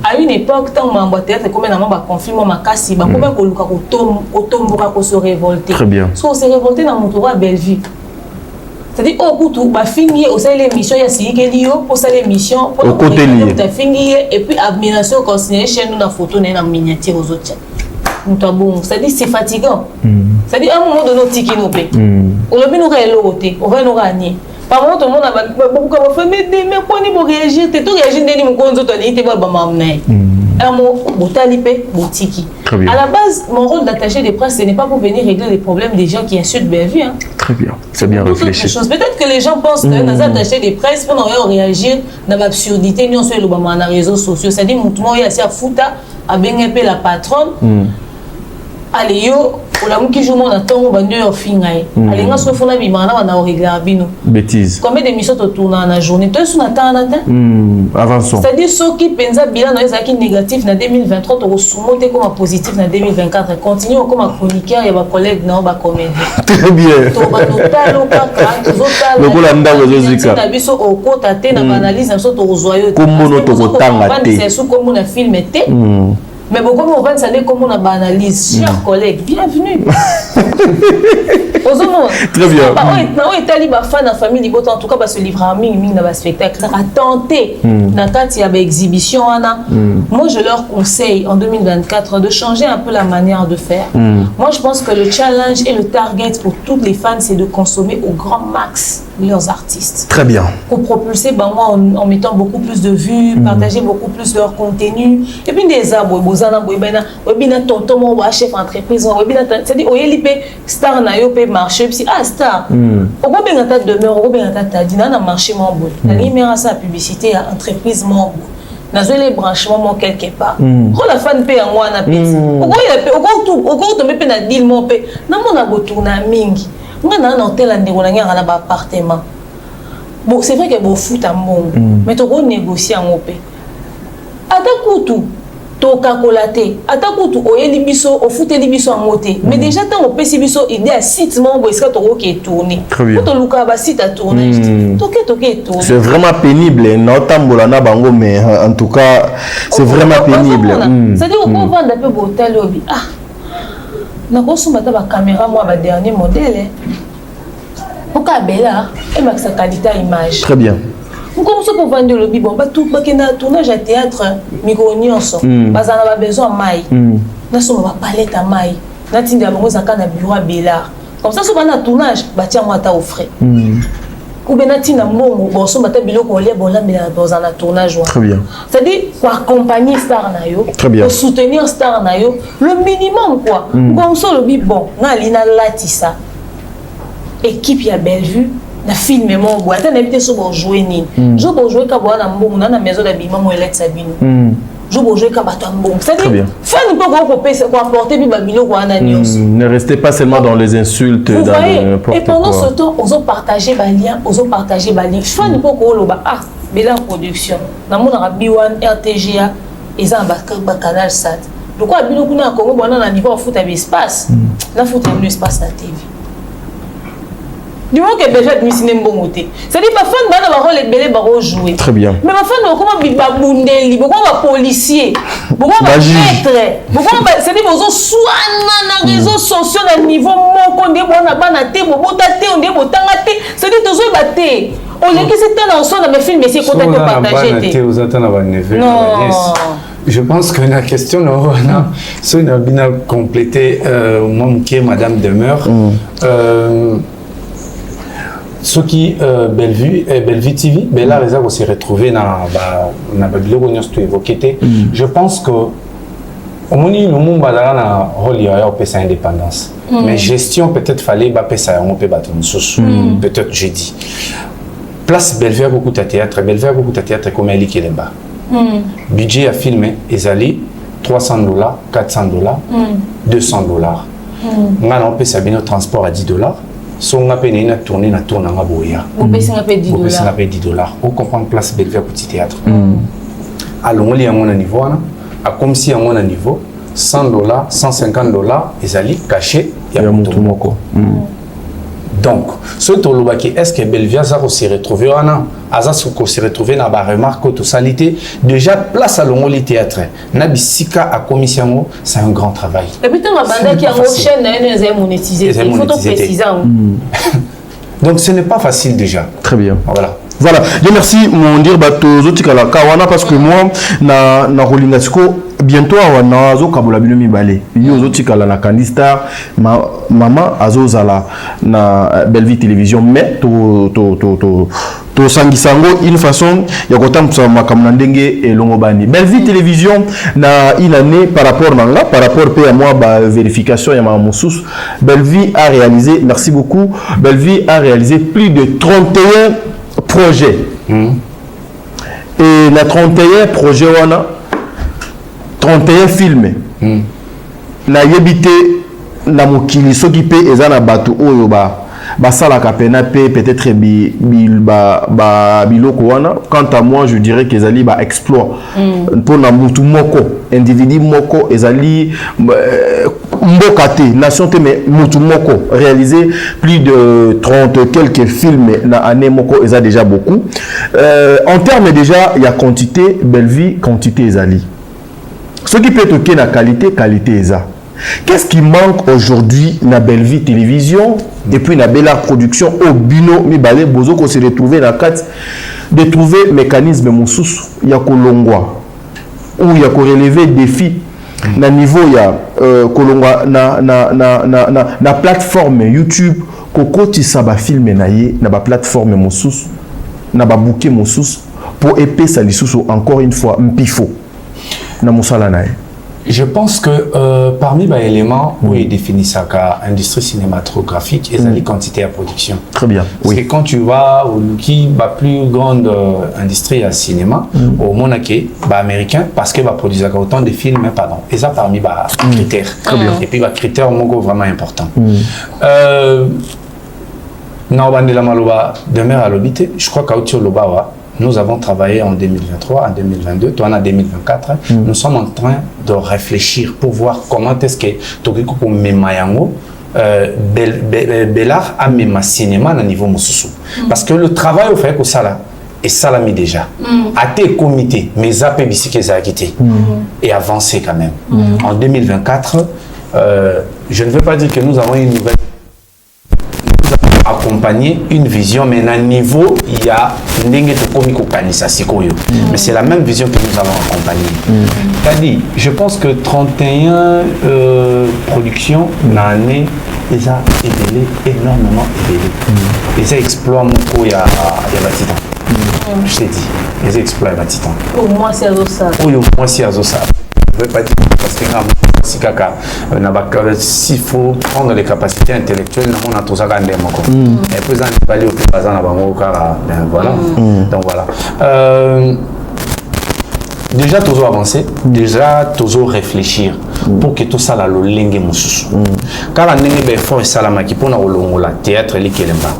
À une époque, tant que je théâtre, comme on a conflit, on a cassé, on a se révolter. Très bien. Parce qu'on s'est révolté dans mon tour à Bellevue. C'est-à-dire, au bout tout, fini, au sein de l'émission, il y a si quelqu'un pour ça l'émission, pour côté lié. Et puis, admiration, considérée chez nous, la photo, on a miniature aux autres. C'est-à-dire c'est fatigant. C'est-à-dire à un moment donné, tiki nous paie. On va nous rééloter, on va nous ranier. Par contre, tout le monde a beaucoup de fois, mais quoi ni pour réagir, tu réagis dès mon compte, tu as dit bah m'amener. Un mot, botalipé, botiki. À la base, mon rôle d'attaché des presse, ce n'est pas pour venir régler les problèmes des gens qui insultent Bellevue. Très bien, c'est bien réfléchi. Peut-être que les gens pensent que nous attaché des presse pour réagir dans l'absurdité, nous sommes sur les réseaux sociaux. C'est-à-dire, mon il y a assez à foutre, à bien la patronne. Allez yo ola muki jomo na tongo bande yo fingai allez nga so fona bimana na origla bino bêtise combien d'émissions to tourna na journée to sur na tana ta avançons c'est-à-dire ceux qui pensa bilan no ezaki négatif na 2023 to sumote comme positif na 2024 continue comme chroniqueur et ba collègue na ba comédie très bien to ba lotalo kaka zotalo le kola ndako zozika na biso okota te na analyse na so to zoyo kombono to kotanga te c'est sous comme na film te. Mais beaucoup de gens savent comment on a analyse. Chers collègues, bienvenue. Très bien. On est allé fan la famille en tout cas parce que livre en ming dans le spectacle a tenté dans quand il y a exhibition moi je leur conseille en 2024 de changer un peu la manière de faire. Moi je pense que le challenge et le target pour toutes les fans c'est de consommer au grand max leurs artistes. Très bien. Pour propulser en mettant beaucoup plus de vues, partager beaucoup plus leur contenu et puis des arbres webina tonton mo chef entreprise webina c'est-à-dire oyeli pe star na yo pe marché puis star oko benga ta demeure oko benga ta dina na marché mo bon na numéro sa publicité à entreprise mo bon na zo les branchements mo quelque part ko la fan pe yango na petit oko to pe na deal mo pe na mona go tourna mingi ngana na hôtel ndeko na ngana ba appartement bon c'est vrai que bon foot à mon mais to go négocier en pe ata kutu toka kolate atakutu oyeli biso ofuteli biso en moté mais déjà tant on pesi biso idée à site mon est-ce que to qui tourner to luka ba site à tourner toke tourner c'est vraiment pénible notambola na bango mais en tout cas c'est vraiment pénible c'est-à-dire on vend un peu botel obi na ko suma ta ba caméra moi ba dernier modèle oka bela et max qualité image très bien. Comme ça pour vendre le bibon, tout le tournage à théâtre, micro-nyonso, parce qu'on a besoin de maille. Nous sommes à palette à maille. Nous avons besoin de bureau à Bélard. Comme ça, si on a un tournage, on va offrir. Ou bien, nous avons besoin de bureau dans un tournage. Très bien. C'est-à-dire, pour accompagner Star Nayo, pour soutenir Star Nayo, le minimum, quoi. Comme ça, le bibon, nous avons latissa. Équipe à Bellevue. Na film mo bo ata na bité so bo jouer ni jo bo jouer ka bo na mbongo na maison da bima mo elect sabino jo bo jouer ka bato mbongo c'est à dire fan pas ko pesa ko apporter bi babilo ko ana news ne restez pas seulement dans les insultes dans n'importe quoi et pendant ce temps on ont partagé ba lien fan pas ko loba bela production na mo na B1 RTGA eza ba canal sat donc abilo kuna ko bo na niveau foot à espace la foot à l'espace na TV. Du moment que déjà de cinéma bon côté. C'est-à-dire pas fan bana ba rôle belé ba jouer. Très bien. Mais ma fan comment ba bundeli, pourquoi ba policier, pourquoi ba maître, pourquoi ba c'est-à-dire bozo soana na réseaux sociaux na niveau moko ndé bona bana té bo bota té on dé botanga té, c'est-à-dire tozo ba té. On est que c'est un ensemble dans mes films mais c'est content de partager té. Té aux attendre ba neveu. Non. Je pense que la question, si on a bien complété, Madame Demeure, ce qui Bellevue TV, là, les ont s'est retrouvés dans la bibliothèque où évoqué. Je pense que au moment où le monde a un rôle de indépendance, mais gestion peut-être fallait ça peut-être jeudi. Place Bellevue beaucoup de théâtre, comme elle est là-bas. Budget à filmer, ils allaient $300, $400, $200. On a payé notre transport à $10. Si on a payé une tournée, on tourne en Aboya. On paye $10. On comprend place Bellevue petit théâtre. Alors on lit à mon niveau, à comme si à mon niveau, $100, $150, ils allaient cacher. Il y a donc, ce est-ce que Bellevue s'est retrouvé dans la remarque de salité? Déjà, place à l'ongoli théâtre. Nabisika à commission, c'est un grand travail. Et puis, tu as qui a une chaîne, ils ont monétisé. Il faut préciser. Donc, ce n'est pas facile déjà. Très bien. Voilà. Voilà, je merci mon dire Zotikala Kawana parce que moi na Rolingasiko bientôt on a zo kabula bino mibale. Yo Zotikala na Candistar maman azozala na Bellevue Télévision mais to sangisango une façon ya kotamsa makamna ndenge elongo bani. Bellevue Télévision na une année par rapport pe à moi vérification ya mamusus Bellevue a réalisé merci beaucoup Bellevue a réalisé plus de 31 projets. Et la 31 projets, on a 31 films. La yebite, la mokili, ce qui paye, et na batu oyoba. Basala kapena pe peut-être biloko wana. Quant à moi, je dirais que ezali ba exploit. Pour na mutu moko, individu moko, ezali mbokate, nation te mais mutu moko réalisé plus de 30 quelques films na année moko, eza déjà beaucoup. En termes déjà, il y a quantité, Bellevue, quantité ezali. Ce qui peut toquer la qualité eza. Qu'est-ce qui manque aujourd'hui na Bellevue Télévision et puis na Bellard Production au bino mibale bozo ko se retrouver na carte de trouver mécanisme mususu ya kolongwa ou ya ko relever défi na niveau ya kolongwa na plateforme YouTube kokoti sa ba film na ye na ba plateforme mususu na ba bouquet mususu pour épesa lisusu encore une fois mpifo na musala na ye. Je pense que parmi les éléments où il définit ça comme industrie cinématographique, et la quantité à production. Très bien. Parce que quand tu vas qui la plus grande industrie à cinéma au monde américain, parce que va produire autant de films, pardon. Et ça parmi les critères. Très bien. Et puis les critères vraiment importants. Demeure à l'obité. Je crois qu'à Lobawa. Nous avons travaillé en 2023, en 2022, toi en 2024. Nous sommes en train de réfléchir pour voir comment est-ce que Tokiko pour Memayango, Bellard a même cinéma à niveau Moussousou. Parce que le travail au fait que ça là, et ça l'a mis déjà. À tes comités, mes appels ici qu'ils ont quitté et avancé quand même. En 2024, je ne veux pas dire que nous avons une nouvelle. Accompagner une vision, mais à un niveau, il y a mais c'est la même vision que nous allons accompagner. C'est-à-dire, je pense que 31 productions dans l'année, ils ont évolué, énormément évolué. Ils ont exploité mon il y a Batitan. Je t'ai dit, ils ont exploité Batitan. Au moins, c'est ça. Au moins, c'est ça. Je ne veux pas dire parce que s'il faut prendre les capacités intellectuelles, on a tout ça quand même. Et puis, voilà. Donc voilà. Déjà, toujours avancer, déjà, toujours réfléchir pour que tout ça, là, le lingue moussou. Car on est fort et salamaki qui pour nous la théâtre, les kelemba.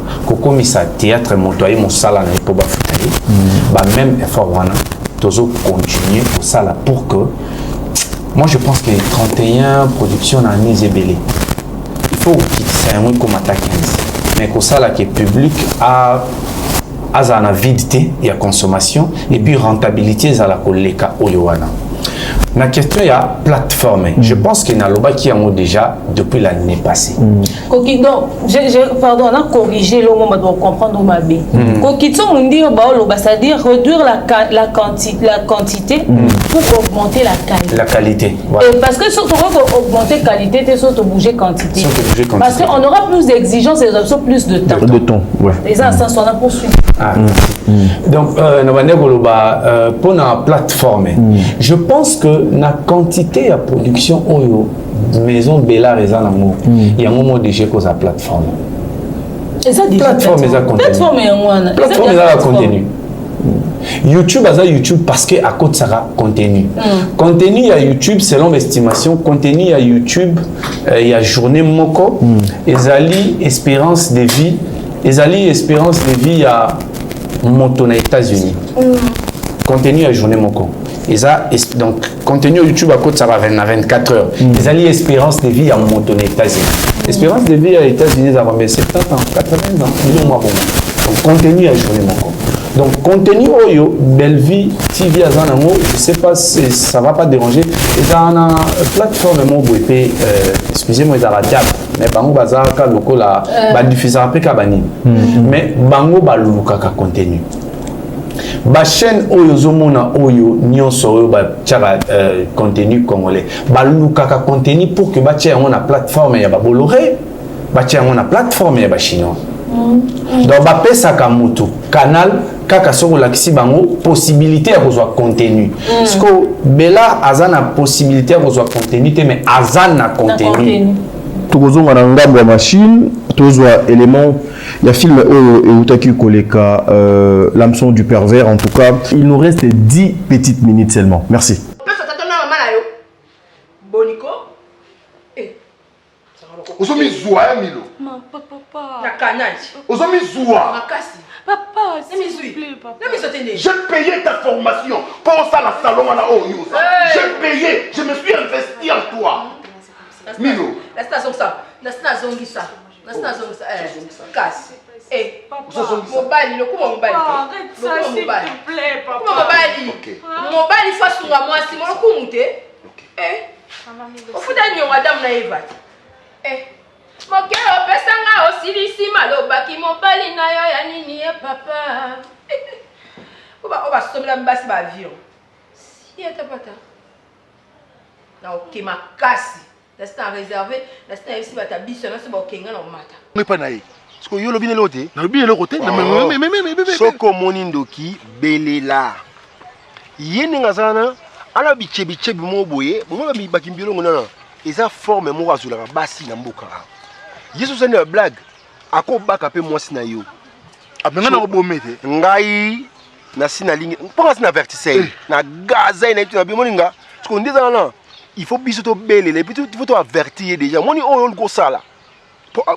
Comme ça, théâtre, motoyer, mon salam, et pour bafutailler. Même effort, on a toujours continuer pour ça, là, pour que. Moi, je pense que 31 productions en Nizébélé. Il faut qu'il s'aille comme attaque 15. Mais que ça, là, qui est public, a une avidité, il y a consommation, et puis rentabilité, ça la collègue au Yowana. La question, il y a plateforme. Je pense qu'il y a un qui a déjà depuis l'année passée. Donc, pardon, on a corrigé le moment pour comprendre ma bé. C'est-à-dire réduire la quantité pour augmenter la qualité. La qualité. Ouais. Et parce que surtout pour augmenter la qualité, c'est surtout bouger quantité. Parce qu'on aura plus d'exigences et plus de temps. De temps, ouais. Et ça, on a poursuivi. Donc, pour la plateforme, je pense que la quantité de production maison Bella Reza il y a un moment déjà cause à plateforme. Et ça plateforme est contenu. YouTube a YouTube parce que à côté ça contenu. Contenu à YouTube selon l'estimation, contenu à YouTube il y a journée moko, ezali espérance de vie, à moto aux États-Unis. Contenu à journée moko. Donc contenu YouTube à côté ça va 24 heures. Ezali espérance de vie à moto aux États-Unis. Espérance de vie aux États-Unis ça va 70 ans, 80 ans, millions mois bon. Donc contenu à journée moko. Donc, contenu Oyo, Bellevue, TV Azanamo, je ne sais pas si ça ne va pas déranger. Et dans la plateforme, excusez-moi, ils ont diable. Mais Bango Bazaraka, loko la diffuser après Kabani. Mais Bango Balukaka contenu. La chaîne Oyo Zomona Oyo, Nyonso, contenu congolais. Balukaka contenu pour que Batia on a plateforme et Baboloré. Batia on a plateforme et Chinois. Donc, Bapé Sakamoto, canal, Kakasoro Laxi Bango, possibilité à rejoindre contenu. Parce que Bella Azana possibilité à rejoindre contenu, mais Azana contenu. Tout le monde a une machine, tout le élément. Il y a film Outaki Koleka, l'hameçon du pervers. En tout cas, il nous reste 10 petites minutes seulement. Merci. Bonico. Ozomi zoa Milo. Papa. Na kanaj. Ozomi zoa. Makasi. Papa, s'il te plaît, papa. J'ai payé ta formation pour ça la salon à la ONU. J'ai payé, je me suis investi en toi. Milo. La station ça. La station ça. La station ça. Casse. Eh, mobile, le coup mobile. Arrête ça, s'il te plaît, papa. Mobile. Mobile face à moi, si mon coup monté. Eh. Au fout d'année, madame Naïva. Eh, mon cœur pesanga aussi ici malobaki mon bali na yo ya nini papa. On va sauver la basse avion. Si eta pata. Na ok ma kasi. L'instant réservé, l'instant ici va ta biso na se ba okenga na mata. Mais pas naï. Parce que yo lobine loté. Na lobine le côté, mais soko monindoki belela. Yene ngazana ala biche mo boye, mo ba bakimbilo ngona. Et ça forme moi sur la basi na mboka. Yesu c'est une blague. Ako baka pe moi sina yo. Abenga na bomete. Ngai na sina ligne. Pourquoi sina vertissé na gaza na tu na bimoninga. Ce qu'on dit là, il faut biso to belé, et puis il faut to avertir déjà. Moni o go sala.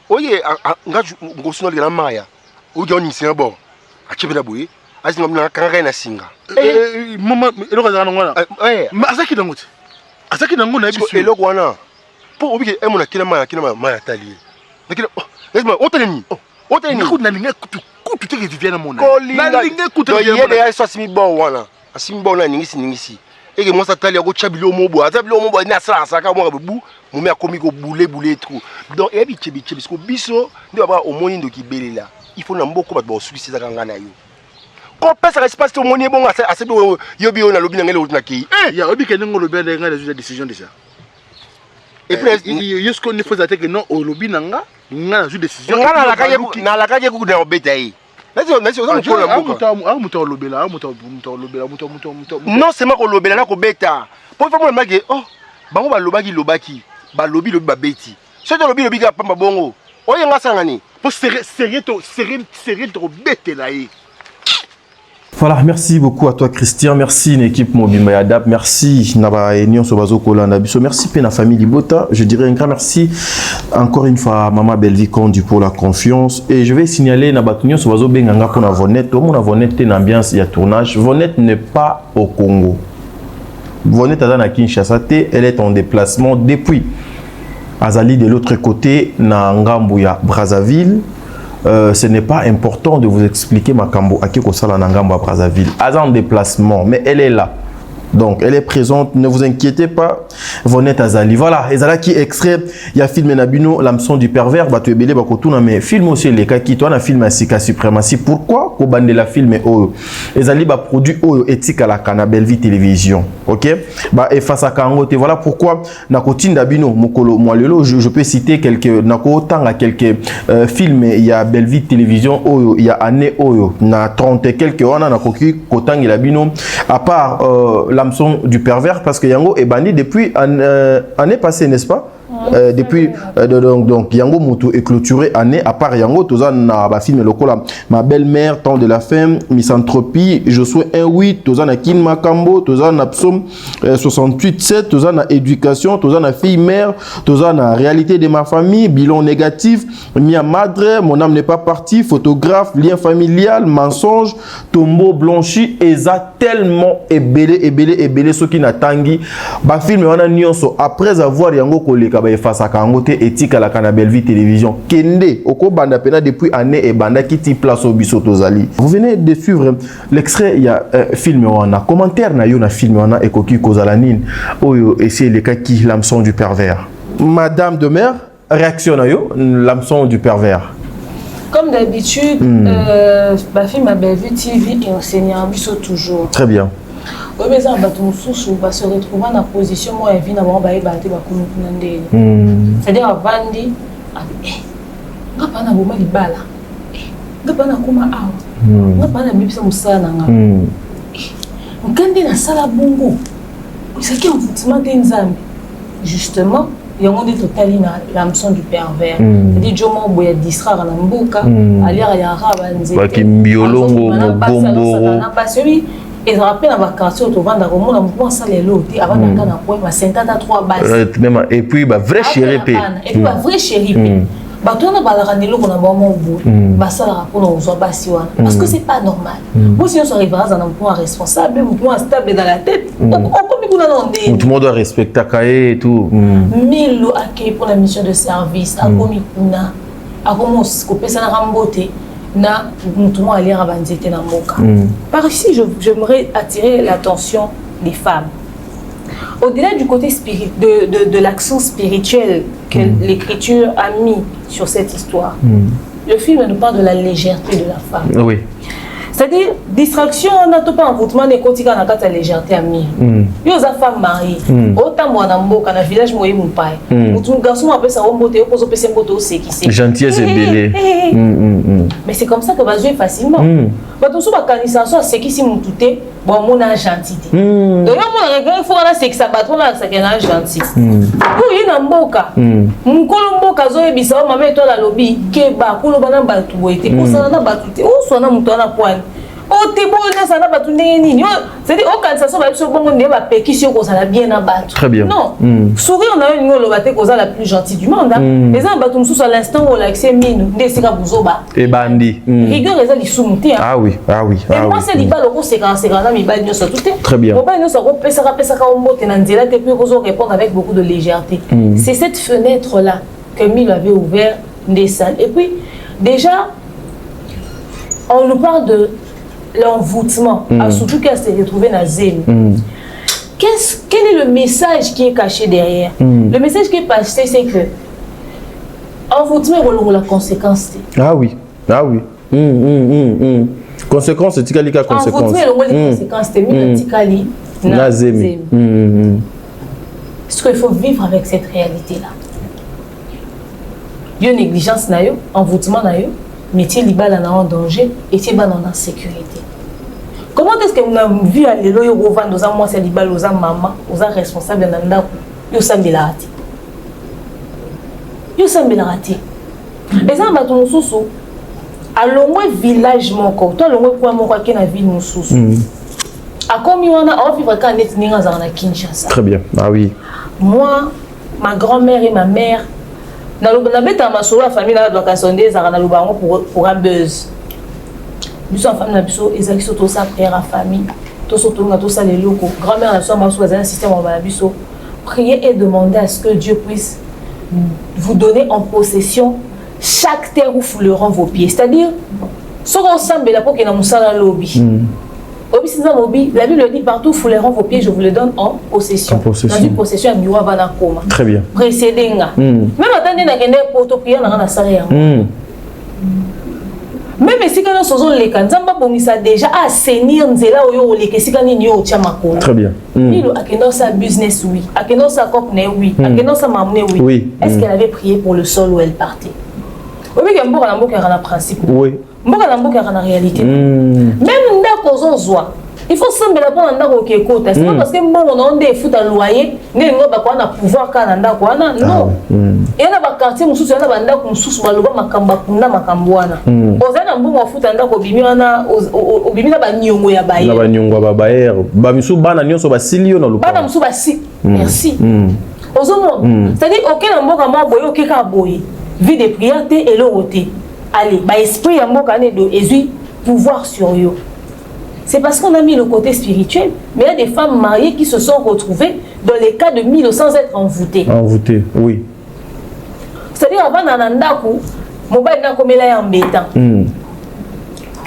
Oye nga go sino le na maya. O joni c'est bon. A chebe na boye. Asi na kanga na singa. Maman, il y a un eh, mais Azaki Dangote. Azaki Dangote na biso. Et le wana. Pour oublie que mona kina maya tali. Nakina laisse-moi otani. Otani. Na linga kutu te Viviane mona. Na linga kutu Viviane. Yede ya so asimi bon wana. Asimi bon na ningisi. Et que moi ça tali ko chabilo mobo. Azabilo mobo na saka mo bu. Mumi akomi ko boule trop. Donc et biche parce que biso ndio ba omoni ndo kibelela. Il faut na mboko ba succès za kanga na yo. Quand ça espace tout monde bon assez yobi on a lobby na ngelo na ki. Il y a obi keningo lobby na ngelo des décisions déjà. Et puis est-ce qu'on ne faut attaquer que non au lobby nanga na ju décision. Na la kaje ku na obeta yi. Non c'est moi ko lobela na ko beta. Pour faire moi que oh bango ba lobaki ba lobby ba beti. So to lobby ka pamba bongo. Oye nga sangani. Pour sérieux to bete la yi. Voilà, merci beaucoup à toi Christian, merci l'équipe Mobimba Adap, merci Naba Enion Sobazo Kolanda Biso, merci Pena famille Libota, je dirais un grand merci encore une fois à Maman Bellevue Kondi pour la confiance et je vais signaler Naba Enion Sobazo Benganga pour la Vonette, tout le monde a Vonette une ambiance, il y a tournage, Vonette n'est pas au Congo, Vonette est à Kinshasa, elle est en déplacement depuis Azali de l'autre côté, na Ngambouya Brazzaville. Ce n'est pas important de vous expliquer Makambo Akiko Sala Nangamba Brazzaville. Elle est en déplacement, mais elle est là. Donc, elle est présente, ne vous inquiétez pas, Vonette Azali. Voilà, Ezala qui extrait, il y a film Nabino, l'hameçon du pervers, bah tu es belé, bah kotuna, mais film aussi, les cas qui, toi, on a film Sika Suprématie. Pourquoi qu'on bande la film Oyo? Ezali, bah produit Oyo, éthique à la Kana Belleville Télévision. Ok? Bah, et face à Kangote, voilà pourquoi, Nakotine Dabino, Mokolo, Moalelo, je peux citer quelques, Nakotan à quelques films, il y a Belleville Télévision Oyo, il y a Année Oyo, na 30 et quelques, on a Nakoki, Kotang et Labino, à part, l'hameçon du pervers, parce que Yango est banni depuis année passée, n'est-ce pas? Depuis donc Yango Moutou est clôturé année à part Yango Tozan na film lokola ma belle-mère temps de la femme misanthropie je suis un 8 Tozan na Kin Makambo Tozan na psaume 68-7 Tozan na éducation Tozan na fille mère Tozan na réalité de ma famille bilan négatif Mia Madre mon âme n'est pas partie photographe lien familial mensonge tombeau blanchi eza tellement ébélé ce qui n'a tangi ba film wana nyonso après avoir Yango koleka face à Kangote éthique à la Kana Belleville Télévision Kende Oko Banda Pena depuis année et Banda qui t'y place au Bissotozali. Vous venez de suivre l'extrait, il y a film wana commentaire na yo na film wana et Koki Kozalanine Oyo et c'est le cas qui l'hameçon du pervers. Madame de Mer réaction na yo l'hameçon du pervers. Comme d'habitude bah film à Belleville TV et enseignant Bissot toujours. Très bien. Oui, mais ça va se retrouver dans la position où elle vient d'avoir battu c'est-à-dire à Vandi, on n'a pas de balle, on n'a pas de comment on n'a pas de mipsa moussana. On a na sala bongo, c'est qui en foutement des amis. Justement, il y a un monde total dans l'hameçon du pervers. C'est-à-dire Jomo boya distraire dans mboka, aller à Yarabanzi. Bah qui biolongo bombo. Et je rappelle dans ma quartier au vendre au monde on ça les lots avant d'aller dans point ma 53 bases et puis bah vrai chéri et puis bah vrai chéri bah toi on a balra nelo qu'on a bon au bout bah ça la rapport on soit bassi parce que c'est pas normal moi si on se arrivera dans un point responsable un point stable dans la tête on comme nous on tout le monde doit respecter Kaé et tout 1000 lots accueillis pour la mission de service à Komikuna à comment se ça na ramboté na tout aller à Banzete na Moka. Par ici, j'aimerais attirer l'attention des femmes. Au-delà du côté de l'accent spirituel que l'écriture a mis sur cette histoire, le film nous parle de la légèreté de la femme. Oui. C'est-à-dire, distraction, on n'a pas envoûtement des côtés quand on a la légèreté à mi. Il y a des femmes mariées. Autant moi dans le village, moi et mon père. Un garçon appelle ça on botte, on pose un botte c'est qui c'est. Gentillesse et belé. Mais c'est comme ça que va jouer facilement. Quand on se bat quand c'est qui si mon touté, bon mon a gentil. Donc on regarde il faut là c'est que ça bat on a ça qu'un gentil. Pour y na mboka. Mon kolomboka zo ebisa maman toi la lobby keba ko lobana batu boité ko ça na batu o so na muto na point. O te bon na ça na batu nini. C'est-à-dire au quand ça so ba biso bongo ne ba pékisio ko ça na bien na batu. Très bien. Non. Sourire on a une lobate ko ça la plus gentille du monde. Les gens batu musu à l'instant où l'accès mine ndesika buzoba. Et bandi. Rigueur eza lisumuti. Ah oui, ah oui. Et moi c'est libalo ko c'est quand na mi ba nyoso tout. Très bien. Ba nyoso ko pesa ka ombote na nzela te puis ko répondre avec beaucoup de légèreté. C'est cette fenêtre là que Milo avait ouvert des salles. Et puis déjà on nous parle de l'envoûtement, surtout qu'elle s'est retrouvée dans Zémi. Quel est le message qui est caché derrière? Le message qui est passé, c'est que envoûtement est la conséquence. Ah oui, ah oui. Conséquence, c'est Tikali qui conséquence. Envoûtement est la conséquence, c'est mieux Tikali dans Zémi. Parce qu'il faut vivre avec cette réalité-là. Il y a une négligence, envoûtement, métier libal en danger et c'est en sécurité. Comment est-ce que vous avez vu à l'élo yo vendre aux moi c'est libal aux maman aux responsables dans ndako yo sambilati. Yo sambilati. Et ça va ton sousou. À l'omwe village moko, toi l'omwe point moko qui na ville sousou. A comme on a vivre quand net ninga za na Kinshasa. Très bien. Ah oui. Moi, ma grand-mère et ma mère na beta masolo la famille na doit kasonde za na lubango pour un buzz. Biso en famille na biso ezaki soto sa père à famille. To soto na to sa les locaux. Grand-mère na so masolo za un système na biso. Priez et demandez à ce que Dieu puisse vous donner en possession chaque terre où fouleront vos pieds. C'est-à-dire ce qu'on semble la pour que na musala lobby. La Bible dit partout, fouleront vos pieds, je vous les donne en possession. Dans une possession, il y aura très bien. Précédé. Même attendez, il y a même si quand nous sommes les Kanzamba Bomisa déjà assainir Nzela Oyo les Kesikani Nyo Chamako. Très bien. Il a que sa business oui, a que sa copne oui, a que sa mamne oui. Est-ce qu'elle avait prié pour le sol où elle partait? Oui, il y a un bon principe. Oui. Un réalité. Même dans Zoa. Il faut sembler pour un d'accord qui écoute. C'est pas parce que bon on a des foot à loyer, mais on a pouvoir Canada quoi non. Et on a un quartier où on a banda comme sous maloba makamba kunda makambwana. Ozana mbongo foot anda ko bimiana obimina ba nyongo ya baye. Na ba nyongo ba baye. Ba misu bana nyonso ba silio na lupa. Bana misu ba si. Merci. Ozomo. C'est-à-dire aucun mboka ma boye okeka boye. Vie de prière et l'oroté. Allez, ba esprit ya mboka ne do ezui pouvoir sur yo. C'est parce qu'on a mis le côté spirituel, mais il y a des femmes mariées qui se sont retrouvées dans les cas de mille sans être envoûtées. Envoûtées, oui. C'est-à-dire avant Nanandaku, mobile n'a comme là embêtant.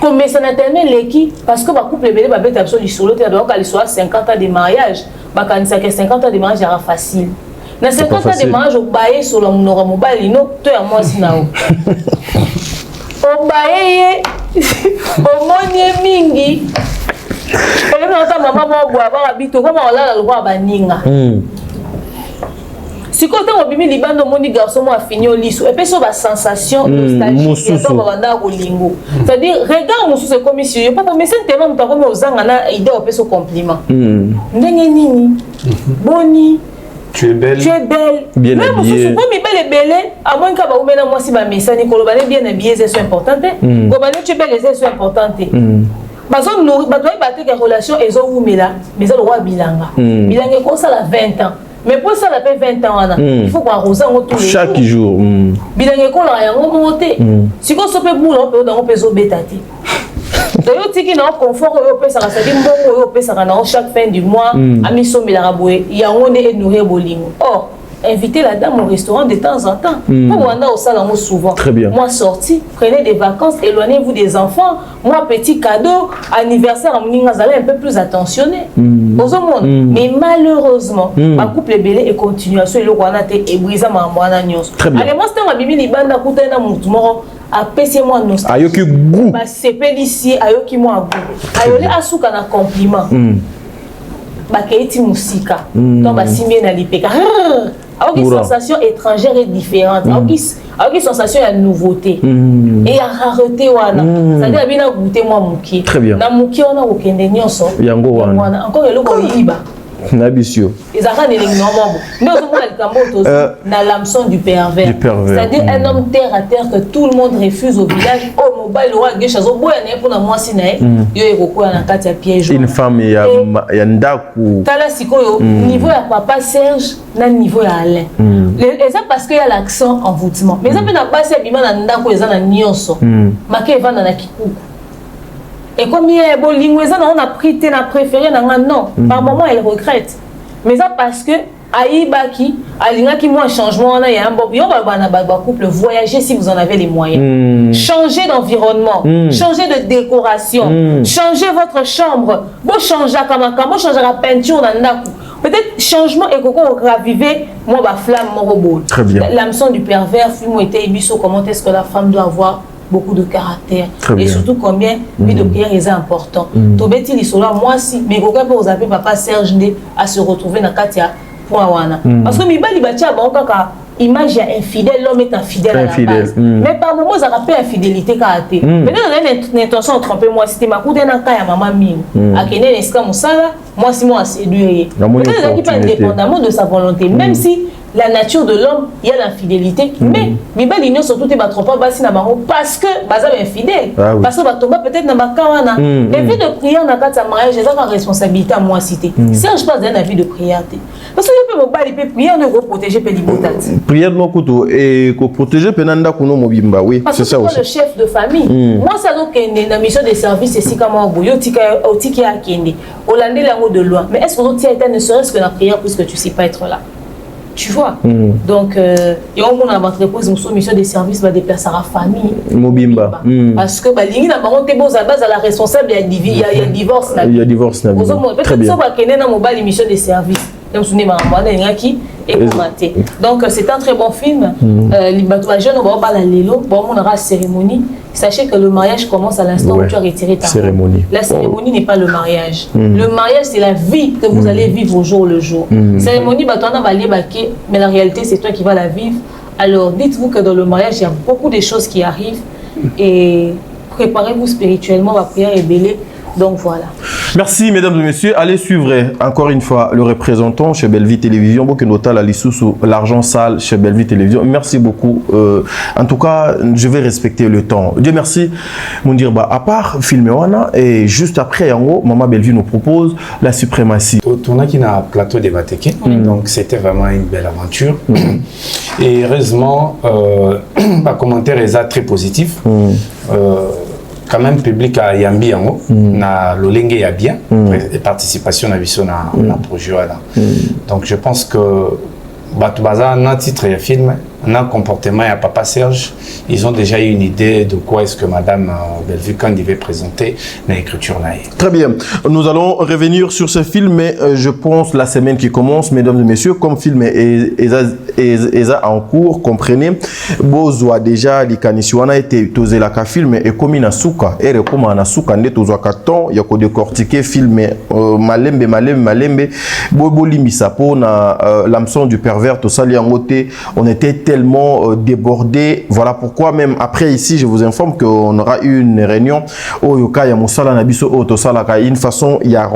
Comme ça n'a tellement l'équipe parce que ma couple bébé va être absolument sur l'autre donc elle soit 50 ans de mariage, bah quand ça que 50 ans de mariage sera facile. Dans 50 ans de mariage au bail sur le mobile, non, toi et moi c'est nao. Au baye au monnier mingi et même quand maman boit ba bito comme on la loi baninga si quand on bimi libando moni garçon moi fini au lit et puis sur la sensation nostalgique donc on va au lingo c'est-à-dire regarde mon sous comme si pas mais c'est tellement pas comme aux angana idée au peso compliment ndenge nini boni. Tu es belle. Tu es belle. Bien même habillée. Même si belle et belle, à moins que vous ayez moi si ma message, Nicolas, bien habillée, c'est important. Gobane, tu es belle, c'est important. Parce que nous, battre des relations, elles ont mais là, mais ça le roi bilanga. Bilanga comme ça la 20 ans. Mais pour ça la fait 20 ans, il faut qu'on arrose tous les jours. Chaque jour. Bilanga comme la yango monter. Si qu'on se peut boule, on peut dans on peut zo bétati. D'ailleurs, tu as un confort, ça chaque fin du mois, à Misso Milaraboué, il y a un nourrir bolingo. Or, invitez la dame au restaurant de temps en temps. Pour vous au salon souvent. Très bien. Moi, sorti, prenez des vacances, éloignez-vous des enfants. Moi, petit cadeau, anniversaire, vous allez un peu plus attentionné. Mais malheureusement, ma couple belé et continuation, le Guanate et brisa ma moana nyos. Très bien. Allez, moi, c'était ma bibi libanda koutena moutoumoro. Apesi-moi nostalgie. Ayoki goût. Bah c'est ici ayoki moi goût. Ayole asuka na compliment. Bah keiti musika. Donc bah simé na lipeka. Ayoki sensation étrangère et différente. Ayoki sensation ya nouveauté. Et ya rareté wana. C'est-à-dire bien goûter moi muki. Très bien. Na muki on a okende nyonso. Yango wana. Encore le ko yiba. Nabisio. Les arabes ne l'ignorent mais au moins le cambo dans l'hameçon du pervers. C'est-à-dire un homme terre à terre que tout le monde refuse au village. Oh mobile roi gauche azo boya na pour na moi sinae yo ekoko na kati ya piège. Une femme ya ndaku. Tala sikoyo niveau ya papa Serge na niveau ya Alain. Et ça parce qu'il y a l'accent envoûtement. Mais ça peut na passer bima na ndaku eza na nyonso. Make va na kikuku. Et comme il y a bolingo, on a pris tes préféré, non. Par moment, elle regrette. Mais ça parce que Aïbaki, Alingaki, moi, un changement, il y a un bon couple, voyager si vous en avez les moyens. Changer d'environnement, changer de décoration, changer votre chambre. Bon, changer comme changer la peinture dans le peut-être changement et qu'on raviver moi ma flamme mon robot. Très bien. L'hameçon du pervers, film était biso, comment est-ce que la femme doit avoir beaucoup de caractère et surtout combien vie de prière est important. Tobeti lisola moi si mais pourquoi pas vous avez papa Serge à se retrouver dans Katia point wana parce que mi bali batia ba kaka image infidèle l'homme est infidèle à la base mais par moment ça rappelle infidélité karaté mais on a une intention de tromper moi c'était ma coude na kaya maman mi akene neska musala moi si moi séduire peut-être pas indépendamment de sa volonté même si la nature de l'homme, il y a l'infidélité. Mais, Mibali ne surtout pas trop pas bassi na bango parce que bazam infidèle. Parce que batomba peut-être na bakawana. Les vies de prière na kata mariage, c'est une responsabilité à moi citer. Si je passe dans la vie de prière, parce que je peux me bali prière ne protéger pelibotat. Prière no kuto et ko protéger penanda kuno mobimba oui, c'est ça aussi. Parce que le chef de famille. Moi ça donc est na mission de service ici comme boyo tika otiki akende. Holandais lango de loin. Mais est-ce que tu as été ne serait-ce que la prière puisque tu sais pas être là? Tu vois. Donc, il y a un entreprise, une mission de service des personnes à famille. Mobimba. Parce que l'ingénieur n'a pas été à la responsable, il y a divorce. Il y a divorce. Très bien. Peut-être mission de service. Donc, c'est un très bon film. Cérémonie. Sachez que le mariage commence à l'instant où tu as retiré ta robe. La cérémonie n'est pas le mariage. Le mariage, c'est la vie que vous allez vivre au jour le jour. Cérémonie, mais la réalité, c'est toi qui vas la vivre. Alors, dites-vous que dans le mariage, il y a beaucoup de choses qui arrivent. Et préparez-vous spirituellement, la prière est belle. Donc voilà. Merci mesdames et messieurs. Allez suivre encore une fois le représentant chez Bellevue Télévision. Bokenota la sous l'argent sale chez Bellevue Télévision. Merci beaucoup. En tout cas, je vais respecter le temps. Dieu merci. Mondirba, à part filmer Wana et juste après, Maman Bellevue nous propose la suprématie. On a qui a un plateau de Mateke. Donc c'était vraiment une belle aventure. Et heureusement, un commentaire est très positif. Quand même public à Yambi na lolenge ya bien et participation à vision na projet là. Donc je pense que Batubaza na titre ya film na comportement ya Papa Serge, ils ont déjà eu une idée de quoi est-ce que Madame Bellevue quand il va présenter l'écriture là. Très bien. Nous allons revenir sur ce film, mais je pense la semaine qui commence, mesdames et messieurs, comme film est en cours, comprenez, Bozwa déjà l'Ikanishiwana a été tosé la film et comme il Nasuka et recommande Nasuka ne tozwa katon ya ko décortiquer film malembe bobo limbisa po na l'hameçon du pervers to sali ngote, on était tellement débordé. Voilà pourquoi même après ici je vous informe qu'on aura eu une réunion au yoka ya musala na biso o to sala ka une façon ya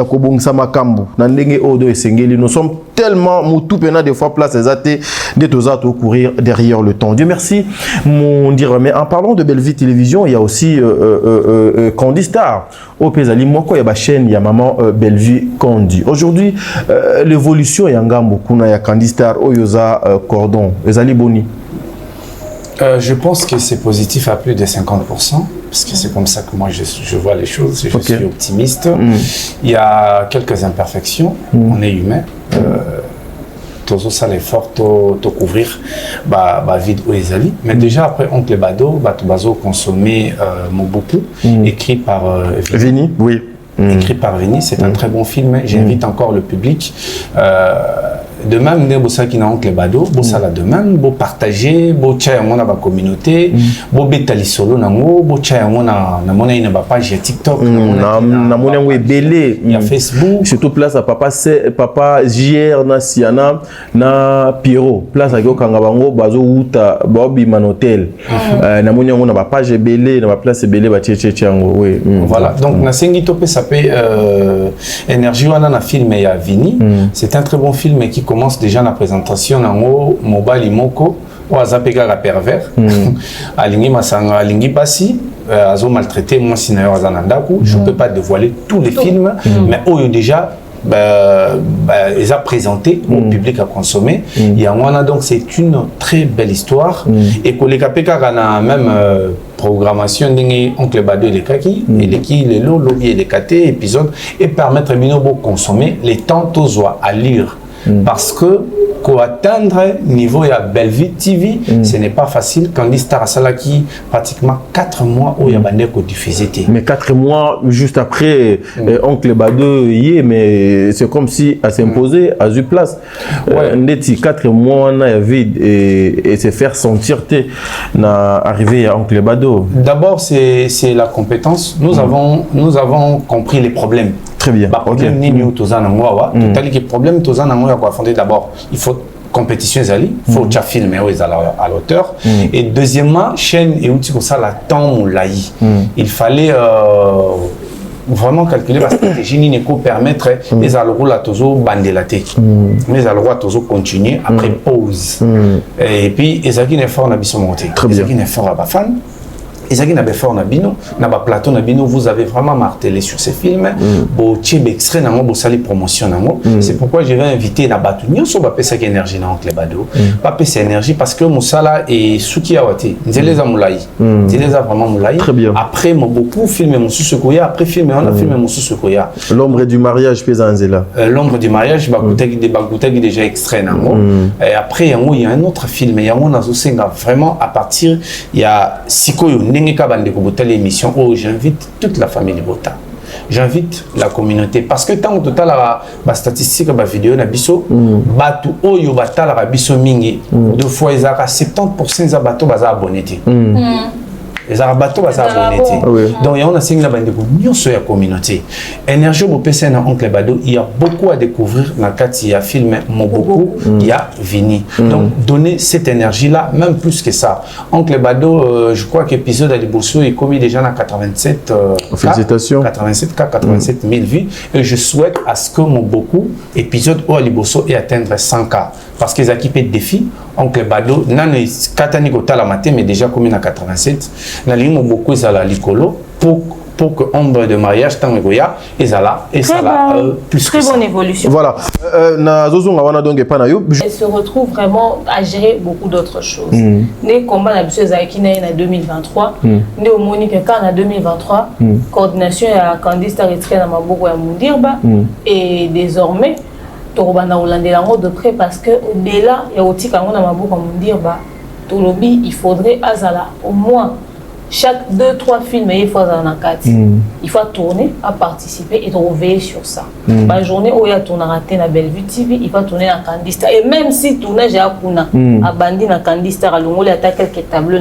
kobongisa makambu na ndenge odo esengeli. Nous sommes tellement mutu pena des fois place ezate de toza to courir derrière le temps. Dieu merci mon dire. Mais en parlant de Bellevue Télévision, il y a aussi Candy Star au Pesali moko ya ba chaîne ya maman Bellevue Candy. Aujourd'hui l'évolution ya ngambo kuna ya Candy Star oyoza cordon ezali boni. Je pense que c'est positif à plus de 50%, parce que c'est comme ça que moi je vois les choses, je suis optimiste. Il y a quelques imperfections, on est humain. Toujours ça l'effort de couvrir vide où ils allaient. Mais déjà après Oncle Bado, Batubazo consommé beaucoup, écrit par Vini, oui. Écrit par Vini, c'est un très bon film. J'invite encore le public. De même, Nebosa qui n'a oncle Bado, Bossa la de même, beau partager, beau tchaya mon ba communauté, beau betali solo nango, beau tchaya mon na ina ba page TikTok, na mon yango belé, il y a Facebook, surtout place à papa JR na Siana na Pierrot, place à Gokanga bango bazo uta bobi manotel, na mon yango na ba page belé, na ba place belé ba tchétchéango, oui. Voilà, donc na sengi topé ça peut énergie wana na film ya Vini, c'est un très bon film qui commence déjà la présentation en mobile moko ou azapeka la pervers alingi masanga alingi pasi azo maltraité moi sinayo azanandaku. Je peux pas dévoiler tous les films mais oh déjà ils a présenté au public à consommer. Il y a moi donc c'est une très belle histoire et que les kapeka kana même programmation d'ingé oncle Bado et les kaki et les qui les lobby et les katé épisode et permettre binobo consommer les temps tozoa à lire. Parce que pour atteindre niveau à Bellevue TV, ce n'est pas facile. Candy Star Salaki, pratiquement 4 mois où il y a bandé qu'on diffusait. Mais 4 mois juste après, oncle Bado y est, mais c'est comme si à s'imposer à une place. Ndeti 4 mois on a vide et se faire sentir na arriver à oncle Bado. D'abord c'est la compétence. Nous avons compris les problèmes. Très bien. Problème d'abord, il faut compétition il faut déjà filmer à l'auteur et deuxièmement chaîne et outils comme ça la temps il fallait vraiment calculer la stratégie ni ko permettre les algos la toujours bandelaté mais algos toujours continuer après pause et puis ezaki une effort na biso monter ezaki une effort à ba fan Ezaki na befort na bino, na ba plateau na bino, vous avez vraiment martelé sur ces films. Bo tchebe extrait nango, bo sali promotion nango. C'est pourquoi je vais inviter na batu nyonso ba pesa énergie na oncle Bado. Pas pesa énergie parce que Moussala et Suki Awati, nzeleza moulai. Nzeleza vraiment moulai. Très bien. Après mo beaucoup filmé Moussou Sekoya, après filmé on a filmé Moussou Sekoya. L'ombre du mariage pesa nzela. L'ombre du mariage bakutaki déjà extrait nango. Et après il y a un autre film, il y a on a vraiment à partir il y a Sikoyo Nengeka Bandeko Botali émission où j'invite toute la famille Bota. J'invite la communauté parce que tant que total la statistique ba vidéo na biso batu oyo batala ba biso mingi deux fois ezaka 70% za bato baza abonné. Les arabato baza abonné. Donc il y a on a signé la bandeko nyonso ya communauté. Énergie bo pesa na oncle Bado, il y a beaucoup à découvrir na kati ya film Moboko, il y a Vini. Donc donner cette énergie là même plus que ça. Oncle Bado je crois qu'épisode à Liboso est commis déjà dans 87 félicitations 87 000 vues et je souhaite à ce que Moboko épisode au Liboso et atteindre 100K parce qu'ils ont équipé de défis. Oncle Bado nane katani kota la matin mais déjà commis à 87 na limo beaucoup ça la likolo pour que ombre de mariage tant goya et ça là plus très bonne évolution. Voilà na zozonga wana donc pas na yo elle se retrouve vraiment à gérer beaucoup d'autres choses. Né combat la biseuse avec en 2023 né au Monique quand en 2023 coordination à Candice Aritré na maboko ya Mundirba et désormais Torobana Hollande de près parce que au-delà il y a aussi quand on a maboko Mundirba Tolobi il faudrait azala au moins chaque 2-3 films il faut en il faut tourner à participer et veiller sur ça. La journée où il y a tourné à Bellevue TV il va tourner à Candistar et même si tournage à Kuna à Bandi à Candistar à Longo il y a quelques tableaux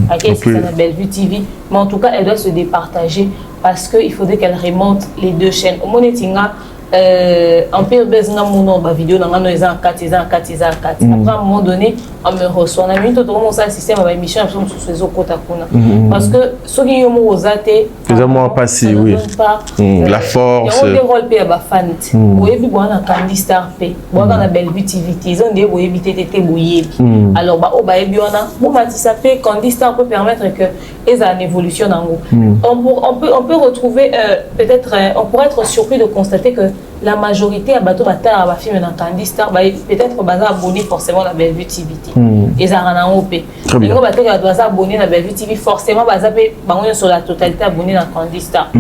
à Bellevue TV mais en tout cas elle doit se départager parce qu'il faudrait qu'elle remonte les deux chaînes au Monetinga Empire Bezna Mouno, ma vidéo dans un 4. Après, à un moment donné, on me reçoit. On a mis tout le monde ça, système à émission, sur ces autres parce que ceux qui ont osé, les amants passés, oui. La force. Il y a des rôles à ma fan. Vous avez vu, on a Candistar P. On a Bellevue TV. Ils ont des bouillés. Alors, on a ça fait Candistar peut permettre que ils aient une évolution dans on peut retrouver peut-être on pourrait être surpris de constater que la majorité à bateau bata à film dans Candistar peut-être bazar abonné forcément la Bellevue TV et ça rend en OP les gars bateau doit abonné la Bellevue TV forcément bazar bango sur la totalité abonné dans Candistar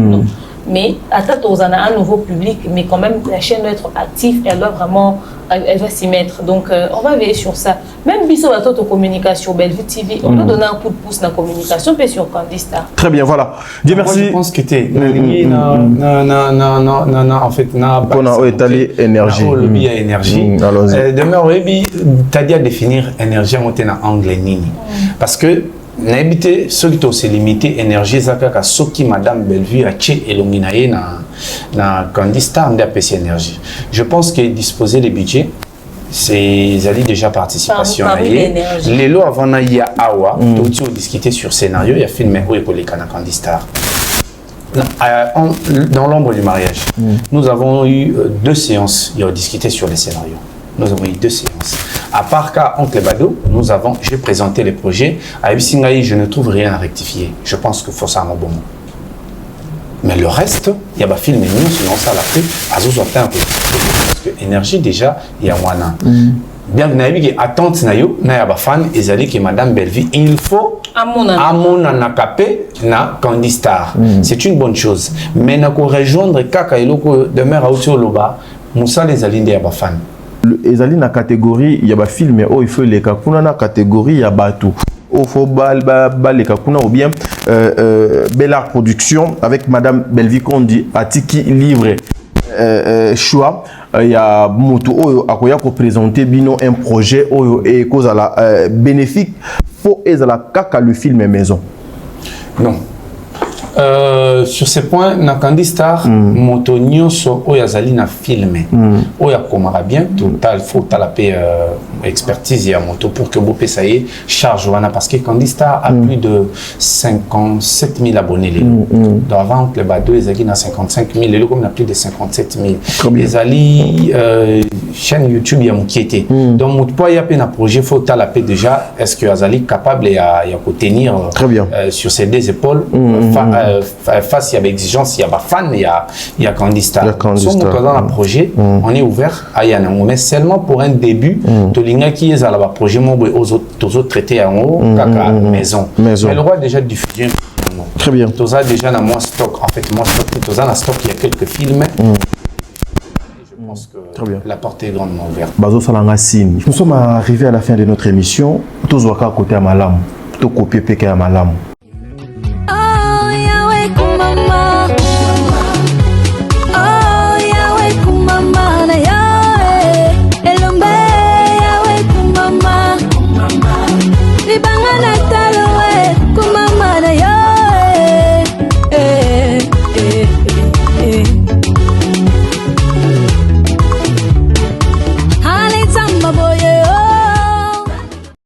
mais à ta on a un nouveau public mais quand même la chaîne doit être active elle doit vraiment elle va s'y mettre donc on va veiller sur ça même biso bateau de communication Bellevue TV on doit donner un coup de pouce dans la communication puis sur Candistar. Très bien voilà Dieu merci. Moi, je pense que t'es en fait on a étalé énergie lobby à énergie demeure webi t'as dit à définir énergie en anglais nini parce que n'habiter ceux qui ont limité énergie zakaka soki madame Bellevue a tché elonginaye na Candistar de PC énergie. Je pense que disposer les budgets c'est déjà participation les lots avant na ya awa tout discuter sur scénario il y a filmé où pour les cana Candistar dans l'ombre du mariage nous avons eu 2 séances il y a discuté sur les scénarios. Nous avons eu 2 séances. À part qu'à Oncle Bado, j'ai présenté les projets. À Ebisingaï, je ne trouve rien à rectifier. Je pense qu'il faut ça en bon mot. Mais le reste, il y a des films et nous, sinon ça l'a pris. Parce que énergie, déjà, il y a Wana. Bien que naïbi attente nayo na ya ba fan ezali que madame Bellevue il faut amona na kapé na Candistar. C'est une bonne chose. Mais na ko rejoindre kaka eloko demeure à Otioloba, Moussa les alinde ya ba fan. Ezali na catégorie il y a ba film oh il faut les kakuna na catégorie ya batu au faut bal les kakuna ou bien Bellard Production avec madame Bellevue qu'on dit Atiki livre choix il y a moto oyo akoya ko présenter bino un projet oyo et cause à la bénéfique faut ezala kaka le film maison non Sur ce point, na Candy Star, moto nyonso oyazali na filmé. Oya komara bien, total faut la paix expertise ya moto pour que vous puissiez charge wana parce que Candy Star a plus de 57 000 abonnés. Donc avant que le bado ezali na 55 000, le comme na plus de 57 000. Ezali chaîne YouTube ya mukiete. Donc moto po ya pe na projet faut la paix déjà. Est-ce que azali capable ya tenir sur ses deux épaules face à l'exigence, il y a des fans, il y a Candy Star. Si on est dans un projet, on est ouvert à Yana. Mais seulement pour un début, Tolinga qui est dans le projet, aux autres traités en haut, maison. Mais le roi déjà diffusé. Très bien. Tu as déjà dans mon stock. En fait, mon stock, tu as dans stock, il y a quelques films. Je pense que la porte est grandement ouverte. Nous sommes arrivés à la fin de notre émission. Tous à côté à Malam. Tout copier péké à Malam.